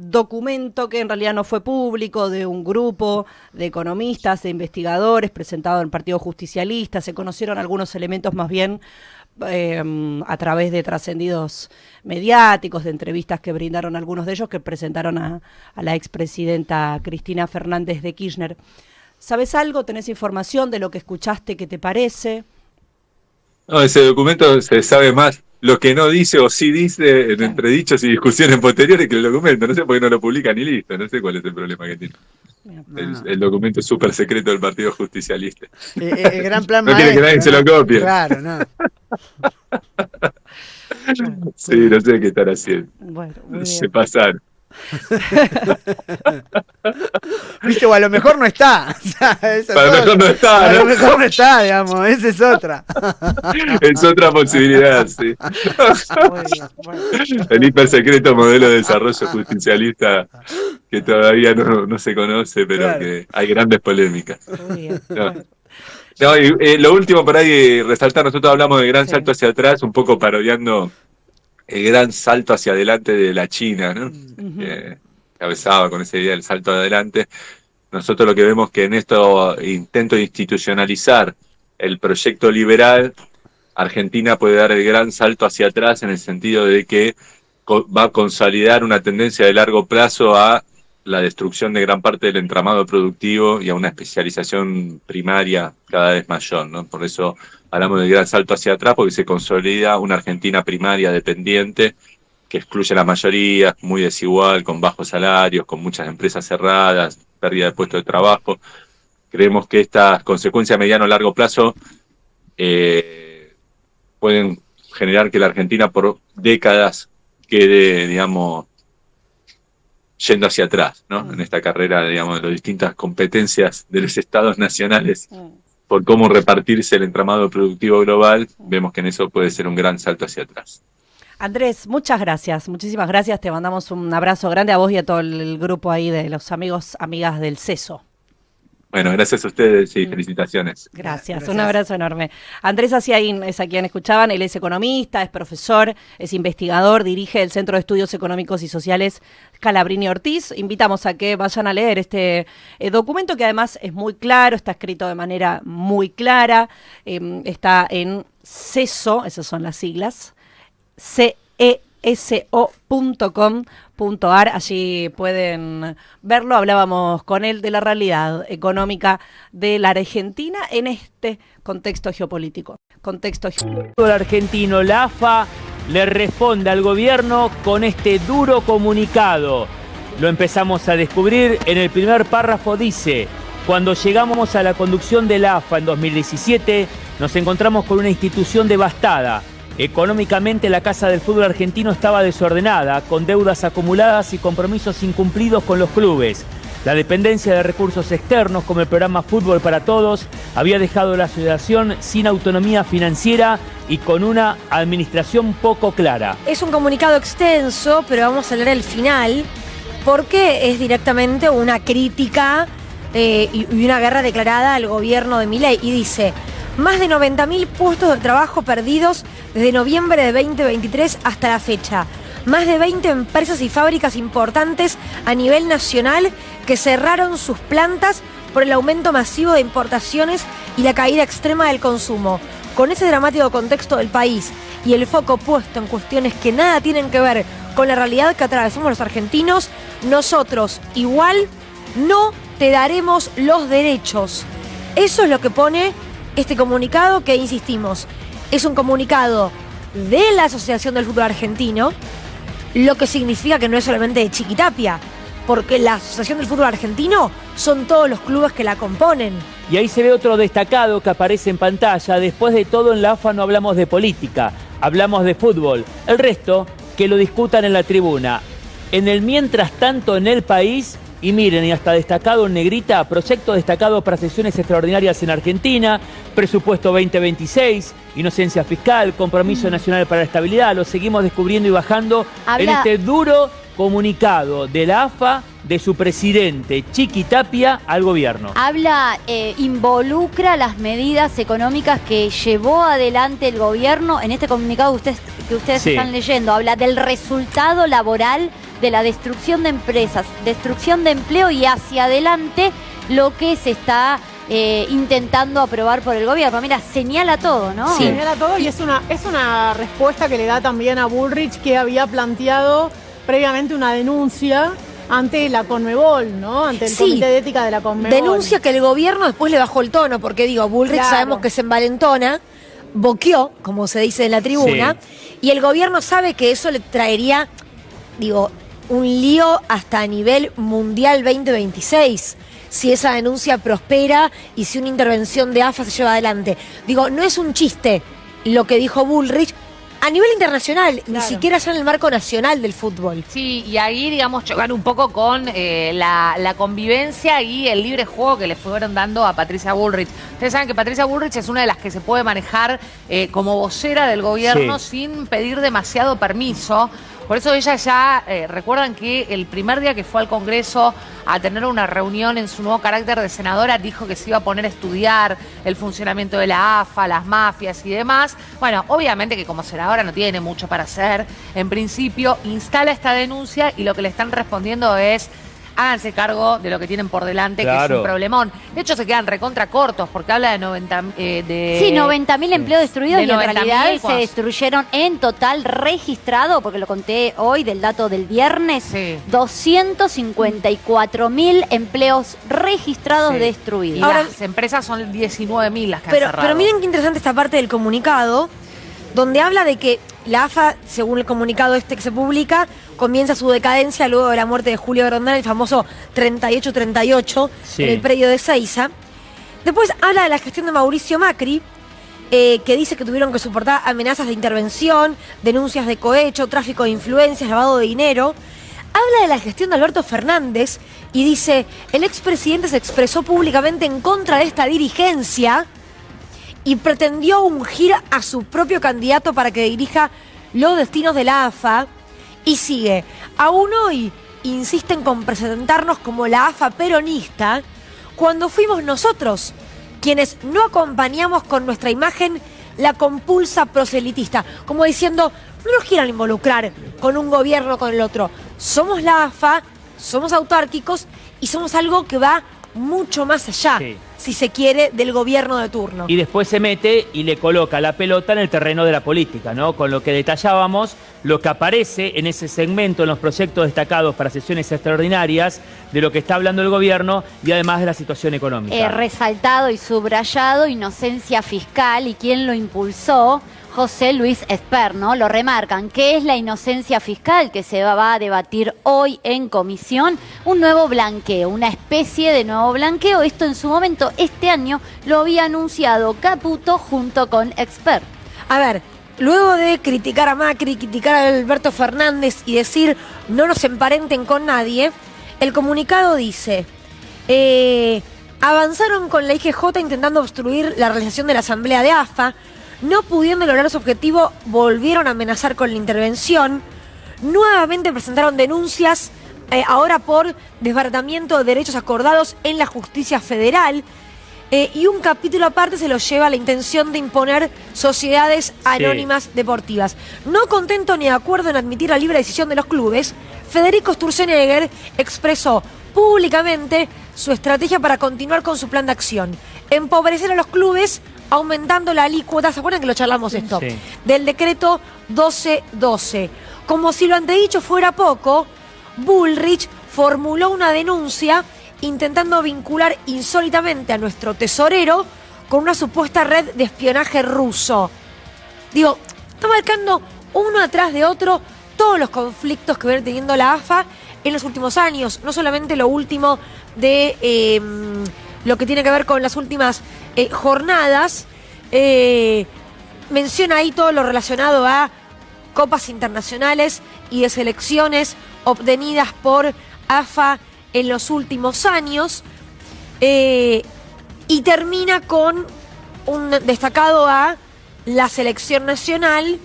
documento que en realidad no fue público, de un grupo de economistas, de investigadores, presentado en el Partido Justicialista. Se conocieron algunos elementos más bien a través de trascendidos mediáticos, de entrevistas que brindaron algunos de ellos, que presentaron a la expresidenta Cristina Fernández de Kirchner. ¿Sabes algo? ¿Tenés información de lo que escuchaste? ¿Qué te parece? No, ese documento se sabe más lo que no dice o sí dice en entredichos y discusiones posteriores que el documento. No sé por qué no lo publican y listo. No sé cuál es el problema que tiene. El documento es súper secreto del Partido Justicialista. El gran plan no quiere que nadie se lo copie. Claro, no. Sí, no sé qué están haciendo. Bueno, se pasaron. Viste, o a lo mejor no está. O sea, a lo mejor no está. A lo mejor no está, digamos. Esa es otra. Es otra posibilidad, sí. El hipersecreto modelo de desarrollo justicialista que todavía no se conoce, pero claro, que hay grandes polémicas. No, y, lo último por ahí resaltar, nosotros hablamos de gran salto hacia atrás, un poco parodiando el gran salto hacia adelante de la China, ¿no? Cabezaba con esa idea del salto adelante. Nosotros lo que vemos que en esto intento de institucionalizar el proyecto liberal, Argentina puede dar el gran salto hacia atrás en el sentido de que va a consolidar una tendencia de largo plazo a la destrucción de gran parte del entramado productivo y a una especialización primaria cada vez mayor, ¿no? Por eso hablamos del gran salto hacia atrás, porque se consolida una Argentina primaria dependiente, que excluye a la mayoría, muy desigual, con bajos salarios, con muchas empresas cerradas, pérdida de puestos de trabajo. Creemos que estas consecuencias a mediano o largo plazo pueden generar que la Argentina por décadas quede, digamos, yendo hacia atrás, ¿no? En esta carrera, digamos, de las distintas competencias de los estados nacionales por cómo repartirse el entramado productivo global, vemos que en eso puede ser un gran salto hacia atrás. Andrés, muchas gracias, muchísimas gracias, te mandamos un abrazo grande a vos y a todo el grupo ahí de los amigos, amigas del CESO. Bueno, gracias a ustedes y felicitaciones. Gracias, un abrazo enorme. Andrés Aciaín es a quien escuchaban, él es economista, es profesor, es investigador, dirige el Centro de Estudios Económicos y Sociales Scalabrini Ortiz. Invitamos a que vayan a leer este documento que además es muy claro, está escrito de manera muy clara, está en CESO, esas son las siglas, ceso.com.ar, allí pueden verlo. Hablábamos con él de la realidad económica de la Argentina en este contexto geopolítico. El argentino, la AFA, le responde al gobierno con este duro comunicado. Lo empezamos a descubrir en el primer párrafo, dice: cuando llegamos a la conducción de la AFA en 2017, nos encontramos con una institución devastada. Económicamente, la Casa del Fútbol Argentino estaba desordenada, con deudas acumuladas y compromisos incumplidos con los clubes. La dependencia de recursos externos, como el programa Fútbol para Todos, había dejado a la asociación sin autonomía financiera y con una administración poco clara. Es un comunicado extenso, pero vamos a leer el final. porque es directamente una crítica y una guerra declarada al gobierno de Milei. Y dice, más de 90.000 puestos de trabajo perdidos desde noviembre de 2023 hasta la fecha. Más de 20 empresas y fábricas importantes a nivel nacional que cerraron sus plantas por el aumento masivo de importaciones y la caída extrema del consumo. Con ese dramático contexto del país y el foco puesto en cuestiones que nada tienen que ver con la realidad que atravesamos los argentinos, nosotros igual no te daremos los derechos. Eso es lo que pone este comunicado que, insistimos, es un comunicado de la Asociación del Fútbol Argentino, lo que significa que no es solamente de Chiquitapia, porque la Asociación del Fútbol Argentino son todos los clubes que la componen. Y ahí se ve otro destacado que aparece en pantalla. Después de todo, en la AFA no hablamos de política, hablamos de fútbol. El resto, que lo discutan en la tribuna. En el mientras tanto, en el país, y miren, y hasta destacado en negrita, proyecto destacado para sesiones extraordinarias en Argentina, presupuesto 2026, inocencia fiscal, compromiso nacional para la estabilidad. Lo seguimos descubriendo y bajando en este duro comunicado de la AFA, de su presidente Chiquitapia al gobierno. Involucra las medidas económicas que llevó adelante el gobierno en este comunicado que ustedes están leyendo. Habla del resultado laboral de la destrucción de empresas, destrucción de empleo y hacia adelante lo que se está intentando aprobar por el gobierno. Mira, señala todo, ¿no? Sí, señala todo, y es una respuesta que le da también a Bullrich, que había planteado previamente una denuncia ante la Conmebol, ¿no? Ante el Comité de Ética de la Conmebol. Denuncia que el gobierno después le bajó el tono, porque digo, Bullrich sabemos que se envalentona, boqueó, como se dice en la tribuna, y el gobierno sabe que eso le traería, digo, un lío hasta a nivel mundial 2026, si esa denuncia prospera y si una intervención de AFA se lleva adelante. Digo, no es un chiste lo que dijo Bullrich a nivel internacional, ni siquiera ya en el marco nacional del fútbol. Sí, y ahí, digamos, chocar un poco con la convivencia y el libre juego que le fueron dando a Patricia Bullrich. Ustedes saben que Patricia Bullrich es una de las que se puede manejar como vocera del gobierno sin pedir demasiado permiso. Por eso ella ya, recuerdan que el primer día que fue al Congreso a tener una reunión en su nuevo carácter de senadora, dijo que se iba a poner a estudiar el funcionamiento de la AFA, las mafias y demás. Bueno, obviamente que como senadora no tiene mucho para hacer. En principio, instala esta denuncia y lo que le están respondiendo es: háganse cargo de lo que tienen por delante, que es un problemón. De hecho, se quedan recontra cortos, porque habla de 90.000 empleos destruidos, y en realidad se destruyeron en total registrado, porque lo conté hoy del dato del viernes, 254.000 empleos registrados destruidos. Y ahora, las empresas son 19.000 las que han cerrado. Pero miren qué interesante esta parte del comunicado, donde habla de que la AFA, según el comunicado este que se publica, comienza su decadencia luego de la muerte de Julio Grondona, el famoso 38-38, en el predio de Ezeiza. Después habla de la gestión de Mauricio Macri, que dice que tuvieron que soportar amenazas de intervención, denuncias de cohecho, tráfico de influencias, lavado de dinero. Habla de la gestión de Alberto Fernández y dice: el expresidente se expresó públicamente en contra de esta dirigencia y pretendió ungir a su propio candidato para que dirija los destinos de la AFA. Y sigue: aún hoy insisten con presentarnos como la AFA peronista, cuando fuimos nosotros quienes no acompañamos con nuestra imagen la compulsa proselitista. Como diciendo, no nos quieran involucrar con un gobierno o con el otro. Somos la AFA, somos autárquicos y somos algo que va mucho más allá, si se quiere, del gobierno de turno. Y después se mete y le coloca la pelota en el terreno de la política, ¿no? Con lo que detallábamos, lo que aparece en ese segmento, en los proyectos destacados para sesiones extraordinarias, de lo que está hablando el gobierno y además de la situación económica. Resaltado y subrayado, inocencia fiscal, y quién lo impulsó, José Luis Esper, ¿no? Lo remarcan. ¿Qué es la inocencia fiscal que se va a debatir hoy en comisión? Un nuevo blanqueo, una especie de nuevo blanqueo. Esto en su momento, este año, lo había anunciado Caputo junto con Esper. A ver, luego de criticar a Macri, criticar a Alberto Fernández y decir no nos emparenten con nadie, el comunicado dice: avanzaron con la IGJ intentando obstruir la realización de la asamblea de AFA. No pudiendo lograr su objetivo, volvieron a amenazar con la intervención. Nuevamente presentaron denuncias ahora por desbaratamiento de derechos acordados en la justicia federal. Y un capítulo aparte se lo lleva a la intención de imponer sociedades anónimas deportivas. No contento ni de acuerdo en admitir la libre decisión de los clubes, Federico Sturzenegger expresó públicamente su estrategia para continuar con su plan de acción. Empobrecer a los clubes aumentando la alícuota, ¿se acuerdan que lo charlamos esto? Sí. Del decreto 1212. Como si lo antedicho fuera poco, Bullrich formuló una denuncia intentando vincular insólitamente a nuestro tesorero con una supuesta red de espionaje ruso. Digo, está marcando uno atrás de otro todos los conflictos que viene teniendo la AFA en los últimos años. No solamente lo último de lo que tiene que ver con las últimas jornadas. Menciona ahí todo lo relacionado a copas internacionales y de selecciones obtenidas por AFA en los últimos años, y termina con un destacado a la selección nacional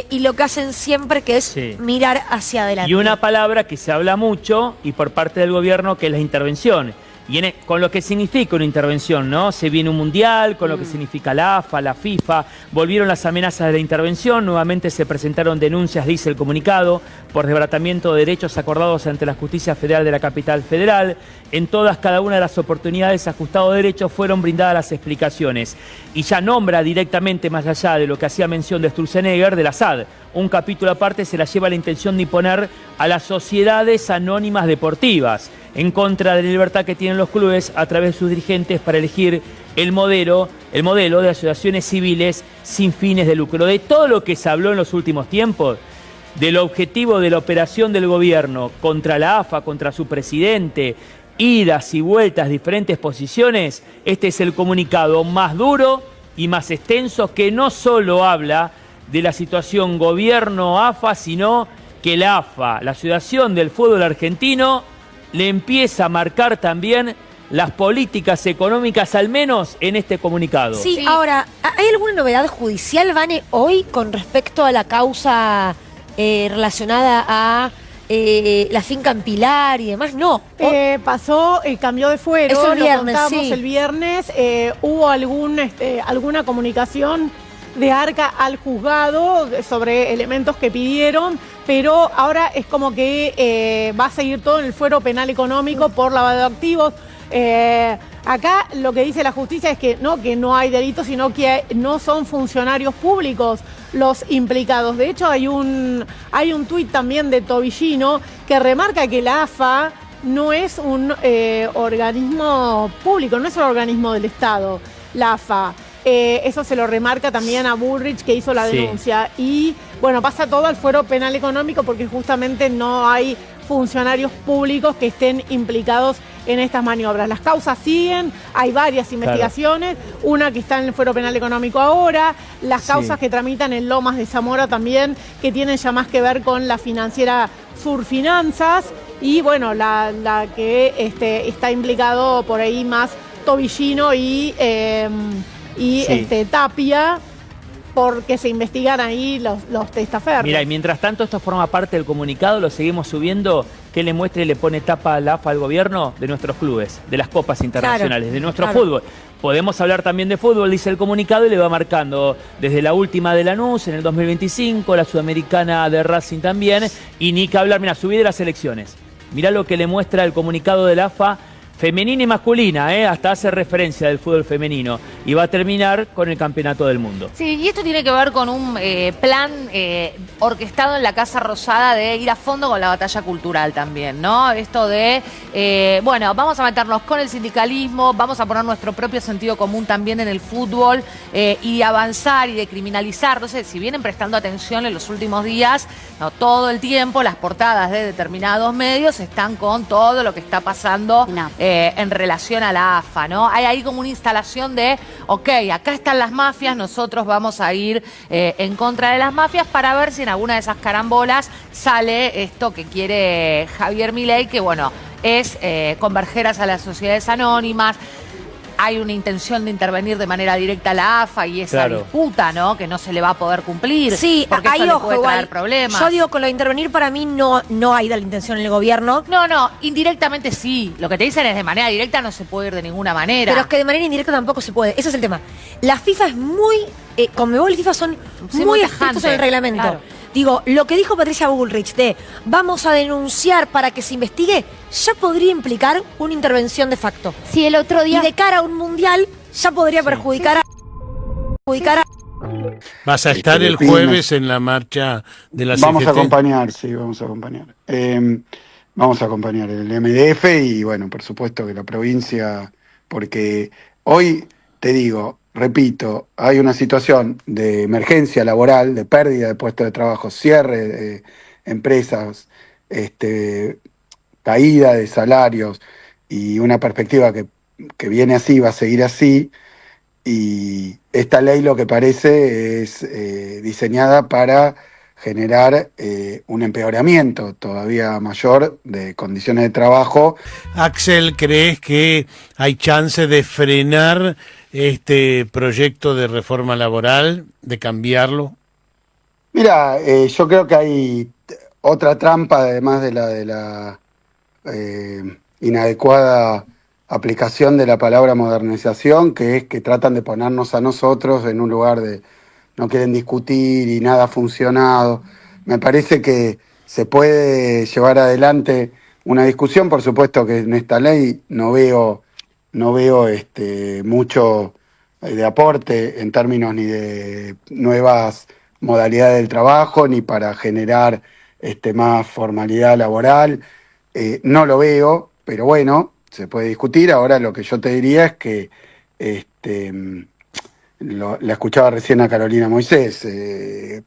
y lo que hacen siempre, que es mirar hacia adelante. Y una palabra que se habla mucho y por parte del gobierno, que es la intervención. Y con lo que significa una intervención, ¿no? Se viene un mundial, con lo que significa la AFA, la FIFA, volvieron las amenazas de la intervención, nuevamente se presentaron denuncias, dice el comunicado, por desbaratamiento de derechos acordados ante la Justicia Federal de la Capital Federal. En todas, cada una de las oportunidades ajustado derechos fueron brindadas las explicaciones. Y ya nombra directamente, más allá de lo que hacía mención de Sturzenegger, de la SAD. Un capítulo aparte se la lleva la intención de imponer a las sociedades anónimas deportivas, en contra de la libertad que tienen los clubes a través de sus dirigentes para elegir el modelo de asociaciones civiles sin fines de lucro. De todo lo que se habló en los últimos tiempos, del objetivo de la operación del gobierno contra la AFA, contra su presidente, idas y vueltas, diferentes posiciones, este es el comunicado más duro y más extenso, que no solo habla de la situación gobierno-AFA, sino que la AFA, la Asociación del Fútbol Argentino, le empieza a marcar también las políticas económicas, al menos en este comunicado. Sí, ahora, ¿hay alguna novedad judicial, Vane, hoy con respecto a la causa relacionada a la finca en Pilar y demás? No. Pasó, cambió de fuero, Eso el viernes, lo contamos el viernes, hubo alguna comunicación de ARCA al juzgado sobre elementos que pidieron, pero ahora es como que va a seguir todo en el fuero penal económico por lavado de activos. Acá lo que dice la justicia es que no hay delito, sino que no son funcionarios públicos los implicados. De hecho, hay un tuit también de Tobillino que remarca que la AFA no es un organismo público, no es un organismo del Estado, la AFA. Eso se lo remarca también a Bullrich, que hizo la denuncia. Y bueno, pasa todo al fuero penal económico porque justamente no hay funcionarios públicos que estén implicados en estas maniobras. Las causas siguen, hay varias investigaciones, una que está en el fuero penal económico ahora, las causas que tramitan en Lomas de Zamora también, que tienen ya más que ver con la financiera Surfinanzas, y bueno, la que está implicado por ahí más Tobillino y Tapia, porque se investigan ahí los testaferros. Mira, y mientras tanto esto forma parte del comunicado, lo seguimos subiendo, que le muestre y le pone tapa a la AFA al gobierno de nuestros clubes, de las copas internacionales, de nuestro fútbol. Podemos hablar también de fútbol, dice el comunicado, y le va marcando desde la última de Lanús en el 2025, la sudamericana de Racing también, y ni que hablar, mira, subí de las elecciones. Mirá lo que le muestra el comunicado de la AFA, femenina y masculina, hasta hace referencia del fútbol femenino, y va a terminar con el campeonato del mundo. Sí, y esto tiene que ver con un plan orquestado en la Casa Rosada de ir a fondo con la batalla cultural también, ¿no? Esto de, bueno, vamos a meternos con el sindicalismo, vamos a poner nuestro propio sentido común también en el fútbol, y avanzar y de criminalizar. Entonces, si vienen prestando atención en los últimos días, no, todo el tiempo las portadas de determinados medios están con todo lo que está pasando en relación a la AFA, ¿no? Hay ahí como una instalación de, ok, acá están las mafias, nosotros vamos a ir en contra de las mafias para ver si en alguna de esas carambolas sale esto que quiere Javier Milei, que bueno, es converger hacia las sociedades anónimas. hay una intención de intervenir de manera directa a la AFA y esa Claro. disputa, ¿no? Que no se le va a poder cumplir. Sí, porque ahí esto le ojo, puede traer igual. problemas. Yo digo, con lo de intervenir para mí no hay la intención en el gobierno. No, indirectamente sí. Lo que te dicen es de manera directa no se puede ir de ninguna manera. Pero es que de manera indirecta tampoco se puede. Ese es el tema. La FIFA es muy... Conmebol y FIFA son Sí, muy muy estrictos tajante, en el reglamento. claro. Digo, lo que dijo Patricia Bullrich de vamos a denunciar para que se investigue, ya podría implicar una intervención de facto. Sí, el otro día... Y de cara a un mundial, ya podría perjudicar a... Vas a estar el jueves en la marcha de la CGT. Vamos a acompañar, sí, vamos a acompañar. Vamos a acompañar el MDF y bueno, por supuesto que la provincia, porque hoy, te digo, repito, hay una situación de emergencia laboral, de pérdida de puestos de trabajo, cierre de empresas, caída de salarios y una perspectiva que viene así, va a seguir así. Y esta ley lo que parece es diseñada para generar un empeoramiento todavía mayor de condiciones de trabajo. Axel, ¿crees que hay chance de frenar este proyecto de reforma laboral, de cambiarlo? Mira, yo creo que hay otra trampa, además de la inadecuada aplicación de la palabra modernización, que es que tratan de ponernos a nosotros en un lugar de no quieren discutir y nada ha funcionado. Me parece que se puede llevar adelante una discusión, por supuesto que en esta ley no veo mucho de aporte en términos ni de nuevas modalidades del trabajo, ni para generar más formalidad laboral. No lo veo, pero bueno, se puede discutir. Ahora lo que yo te diría es que la escuchaba recién a Carolina Moisés,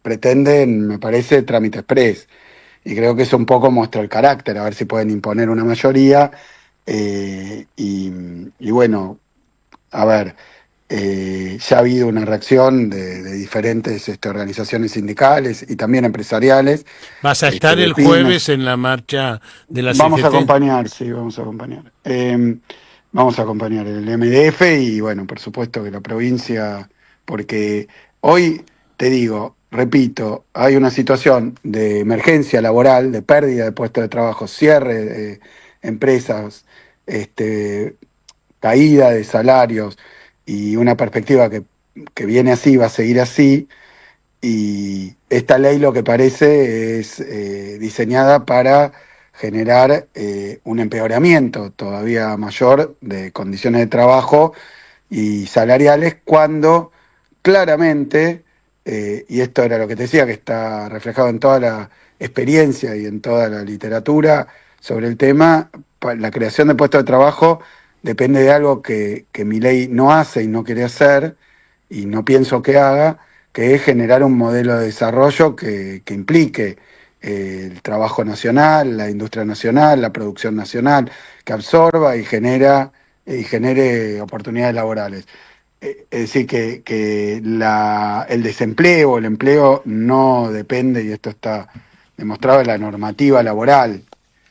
pretenden, me parece, trámite express, y creo que eso un poco muestra el carácter, a ver si pueden imponer una mayoría, y bueno, a ver, ya ha habido una reacción de diferentes organizaciones sindicales y también empresariales. ¿Vas a estar el jueves en la marcha de la CGT? Vamos a acompañar, sí, vamos a acompañar. Vamos a acompañar el MDF y bueno, por supuesto que la provincia, porque hoy, te digo, repito, hay una situación de emergencia laboral, de pérdida de puestos de trabajo, cierre de empresas, caída de salarios y una perspectiva que viene así, va a seguir así. Y esta ley lo que parece es diseñada para generar un empeoramiento todavía mayor de condiciones de trabajo y salariales, cuando claramente, y esto era lo que te decía, que está reflejado en toda la experiencia y en toda la literatura sobre el tema, la creación de puestos de trabajo depende de algo que Milei no hace y no quiere hacer, y no pienso que haga, que es generar un modelo de desarrollo que implique el trabajo nacional, la industria nacional, la producción nacional, que absorba y genere oportunidades laborales. Es decir, que el desempleo, el empleo no depende, y esto está demostrado en la normativa laboral.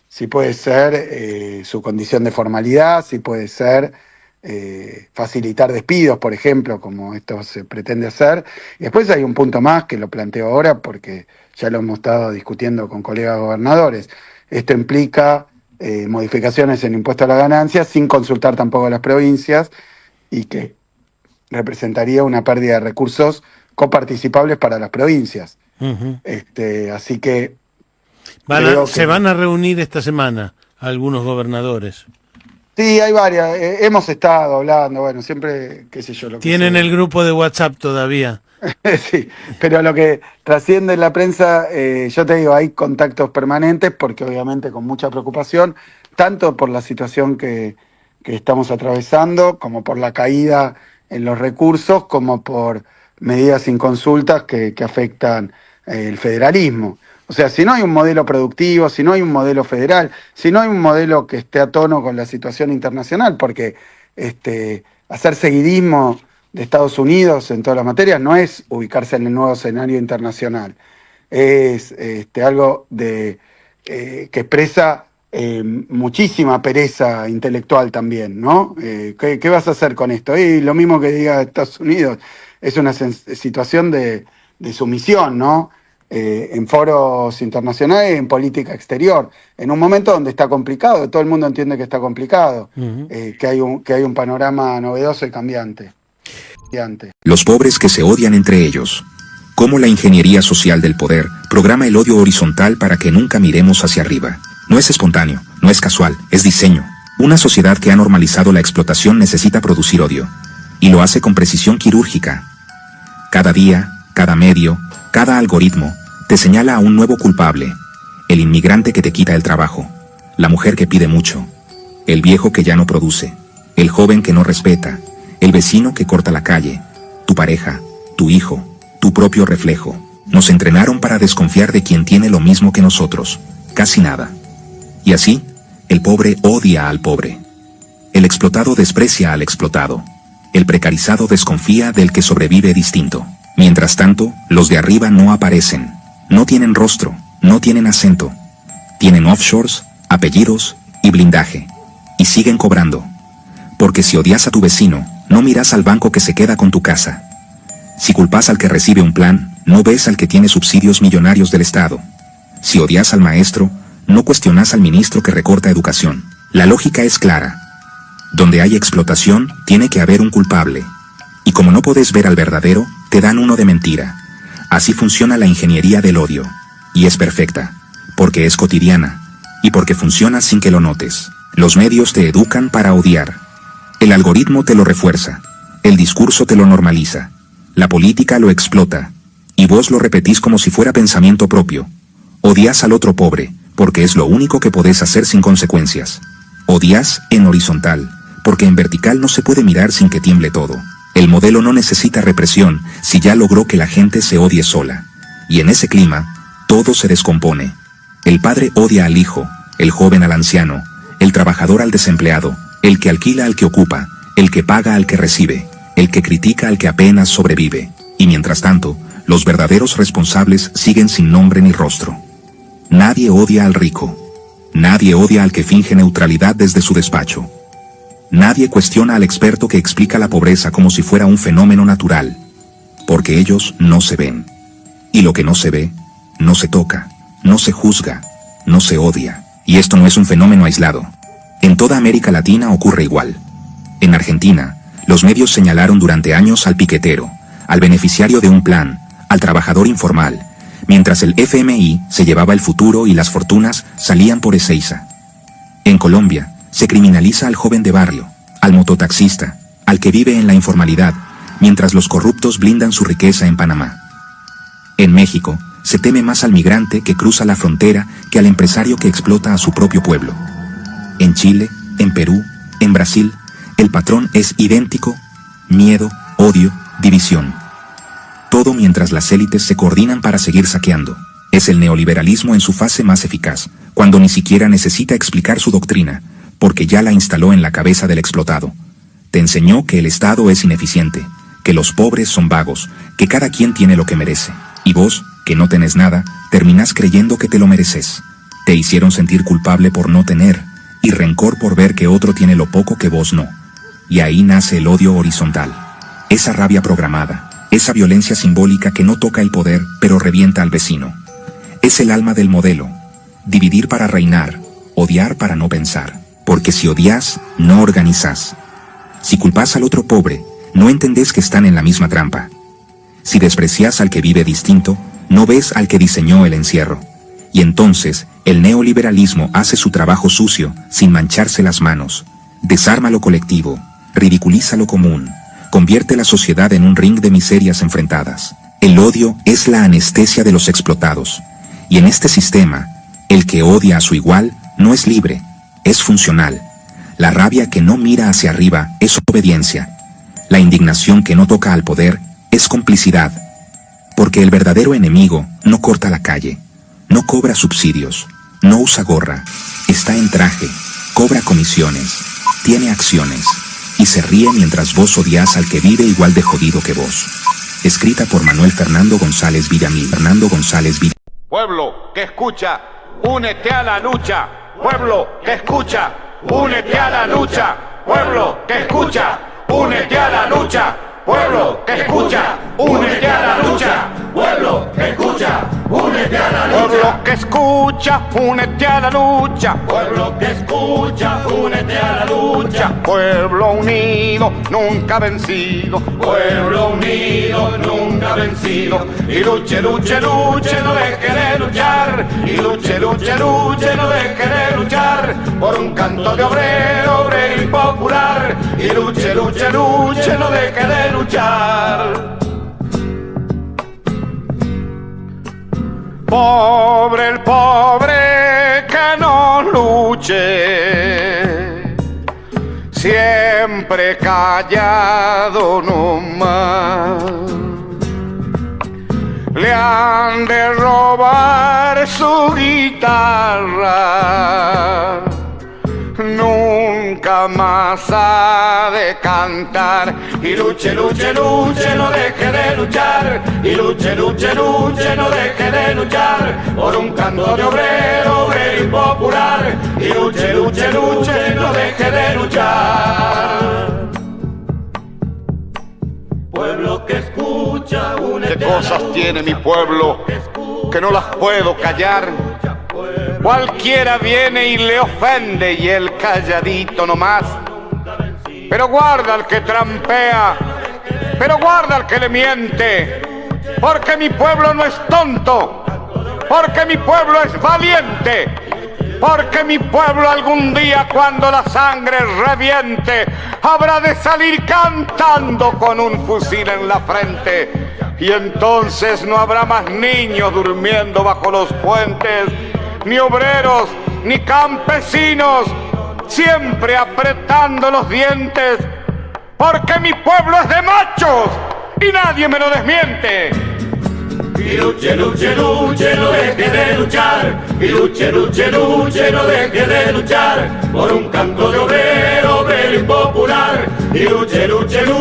Sí puede ser su condición de formalidad, sí puede ser facilitar despidos, por ejemplo, como esto se pretende hacer. Y después hay un punto más que lo planteo ahora porque ya lo hemos estado discutiendo con colegas gobernadores. Esto implica modificaciones en impuesto a la ganancia sin consultar tampoco a las provincias, y que representaría una pérdida de recursos coparticipables para las provincias. Así que se van a reunir esta semana algunos gobernadores. Sí, hay varias. Hemos estado hablando, bueno, siempre, qué sé yo. Lo que ¿Tienen sea. el grupo de WhatsApp todavía? Sí, pero lo que trasciende en la prensa, yo te digo, hay contactos permanentes, porque obviamente con mucha preocupación, tanto por la situación que estamos atravesando, como por la caída en los recursos, como por medidas sin consultas que afectan el federalismo. O sea, si no hay un modelo productivo, si no hay un modelo federal, si no hay un modelo que esté a tono con la situación internacional, porque hacer seguidismo de Estados Unidos en todas las materias no es ubicarse en el nuevo escenario internacional, es algo que expresa muchísima pereza intelectual también, ¿no? ¿Qué vas a hacer con esto? Y lo mismo que diga Estados Unidos, es una situación de sumisión, ¿no? En foros internacionales, en política exterior, en un momento donde está complicado, todo el mundo entiende que está complicado, que hay un panorama novedoso y cambiante. Los pobres que se odian entre ellos. Cómo la ingeniería social del poder programa el odio horizontal para que nunca miremos hacia arriba. No es espontáneo, no es casual, es diseño. Una sociedad que ha normalizado la explotación necesita producir odio. Y lo hace con precisión quirúrgica. Cada día, cada medio, cada algoritmo te señala a un nuevo culpable. El inmigrante que te quita el trabajo. La mujer que pide mucho. El viejo que ya no produce. El joven que no respeta. El vecino que corta la calle. Tu pareja, tu hijo, tu propio reflejo. Nos entrenaron para desconfiar de quien tiene lo mismo que nosotros. Casi nada. Y así, el pobre odia al pobre. El explotado desprecia al explotado. El precarizado desconfía del que sobrevive distinto. Mientras tanto, los de arriba no aparecen. No tienen rostro, no tienen acento. Tienen offshores, apellidos y blindaje. Y siguen cobrando. Porque si odias a tu vecino, no miras al banco que se queda con tu casa. Si culpas al que recibe un plan, no ves al que tiene subsidios millonarios del Estado. Si odias al maestro, no cuestionas al ministro que recorta educación. La lógica es clara. Donde hay explotación, tiene que haber un culpable. Y como no podés ver al verdadero, te dan uno de mentira. Así funciona la ingeniería del odio. Y es perfecta. Porque es cotidiana. Y porque funciona sin que lo notes. Los medios te educan para odiar. El algoritmo te lo refuerza. El discurso te lo normaliza. La política lo explota. Y vos lo repetís como si fuera pensamiento propio. Odias al otro pobre, porque es lo único que podés hacer sin consecuencias. Odias en horizontal, porque en vertical no se puede mirar sin que tiemble todo. El modelo no necesita represión si ya logró que la gente se odie sola. Y en ese clima, todo se descompone. El padre odia al hijo, el joven al anciano, el trabajador al desempleado, el que alquila al que ocupa, el que paga al que recibe, el que critica al que apenas sobrevive. Y mientras tanto, los verdaderos responsables siguen sin nombre ni rostro. Nadie odia al rico. Nadie odia al que finge neutralidad desde su despacho. Nadie cuestiona al experto que explica la pobreza como si fuera un fenómeno natural. Porque ellos no se ven. Y lo que no se ve, no se toca, no se juzga, no se odia. Y esto no es un fenómeno aislado. En toda América Latina ocurre igual. En Argentina, los medios señalaron durante años al piquetero, al beneficiario de un plan, al trabajador informal, mientras el FMI se llevaba el futuro y las fortunas salían por Ezeiza. En Colombia, se criminaliza al joven de barrio, al mototaxista, al que vive en la informalidad, mientras los corruptos blindan su riqueza en Panamá. En México, se teme más al migrante que cruza la frontera que al empresario que explota a su propio pueblo. En Chile, en Perú, en Brasil, el patrón es idéntico: miedo, odio, división. Todo mientras las élites se coordinan para seguir saqueando. Es el neoliberalismo en su fase más eficaz, cuando ni siquiera necesita explicar su doctrina, porque ya la instaló en la cabeza del explotado. Te enseñó que el Estado es ineficiente, que los pobres son vagos, que cada quien tiene lo que merece. Y vos, que no tenés nada, terminás creyendo que te lo mereces. Te hicieron sentir culpable por no tener, y rencor por ver que otro tiene lo poco que vos no. Y ahí nace el odio horizontal. Esa rabia programada, esa violencia simbólica que no toca el poder, pero revienta al vecino. Es el alma del modelo. Dividir para reinar, odiar para no pensar. Porque si odias, no organizás. Si culpás al otro pobre, no entendés que están en la misma trampa. Si despreciás al que vive distinto, no ves al que diseñó el encierro. Y entonces, el neoliberalismo hace su trabajo sucio, sin mancharse las manos. Desarma lo colectivo, ridiculiza lo común, convierte la sociedad en un ring de miserias enfrentadas. El odio es la anestesia de los explotados. Y en este sistema, el que odia a su igual no es libre, es funcional. La rabia que no mira hacia arriba es obediencia. La indignación que no toca al poder es complicidad. Porque el verdadero enemigo no corta la calle, no cobra subsidios, no usa gorra, está en traje, cobra comisiones, tiene acciones, y se ríe mientras vos odias al que vive igual de jodido que vos. Escrita por Manuel Fernando González Villamil. Pueblo que escucha, únete a la lucha. pueblo que escucha, únete a la lucha, pueblo que escucha, únete a la lucha, pueblo que escucha, únete a la lucha, pueblo que escucha, únete a la lucha, pueblo que escucha, únete a la lucha, pueblo que escucha, únete a la lucha, pueblo unido, nunca vencido, pueblo unido, nunca vencido, y luche, luche, luche, no deje de luchar, y luche, luche, luche, no deje de luchar, por un canto de obrero, obrero y popular, y luche, luche, luche, no deje de luchar. Pobre el pobre que no luche, siempre callado nomás. Le han de robar su guitarra, nunca más ha de cantar. Y luche, luche, luche, no deje de luchar. Y luche, luche, luche, no deje de luchar. Por un canto de obrero, obrero y popular. Y luche, luche, luche, no deje de luchar. Pueblo que escucha, únete. ¿Qué cosas tiene mi pueblo que no las puedo callar? Cualquiera viene y le ofende y él calladito nomás. Pero guarda al que trampea, pero guarda al que le miente, porque mi pueblo no es tonto, porque mi pueblo es valiente, porque mi pueblo algún día cuando la sangre reviente habrá de salir cantando con un fusil en la frente. Y entonces no habrá más niños durmiendo bajo los puentes, ni obreros, ni campesinos, siempre apretando los dientes, porque mi pueblo es de machos y nadie me lo desmiente. Y luche, luche, luche, no deje de luchar. Y luche, luche, luche, no deje de luchar. Por un canto de obrero, obrero y popular. Y luche, luche, luche.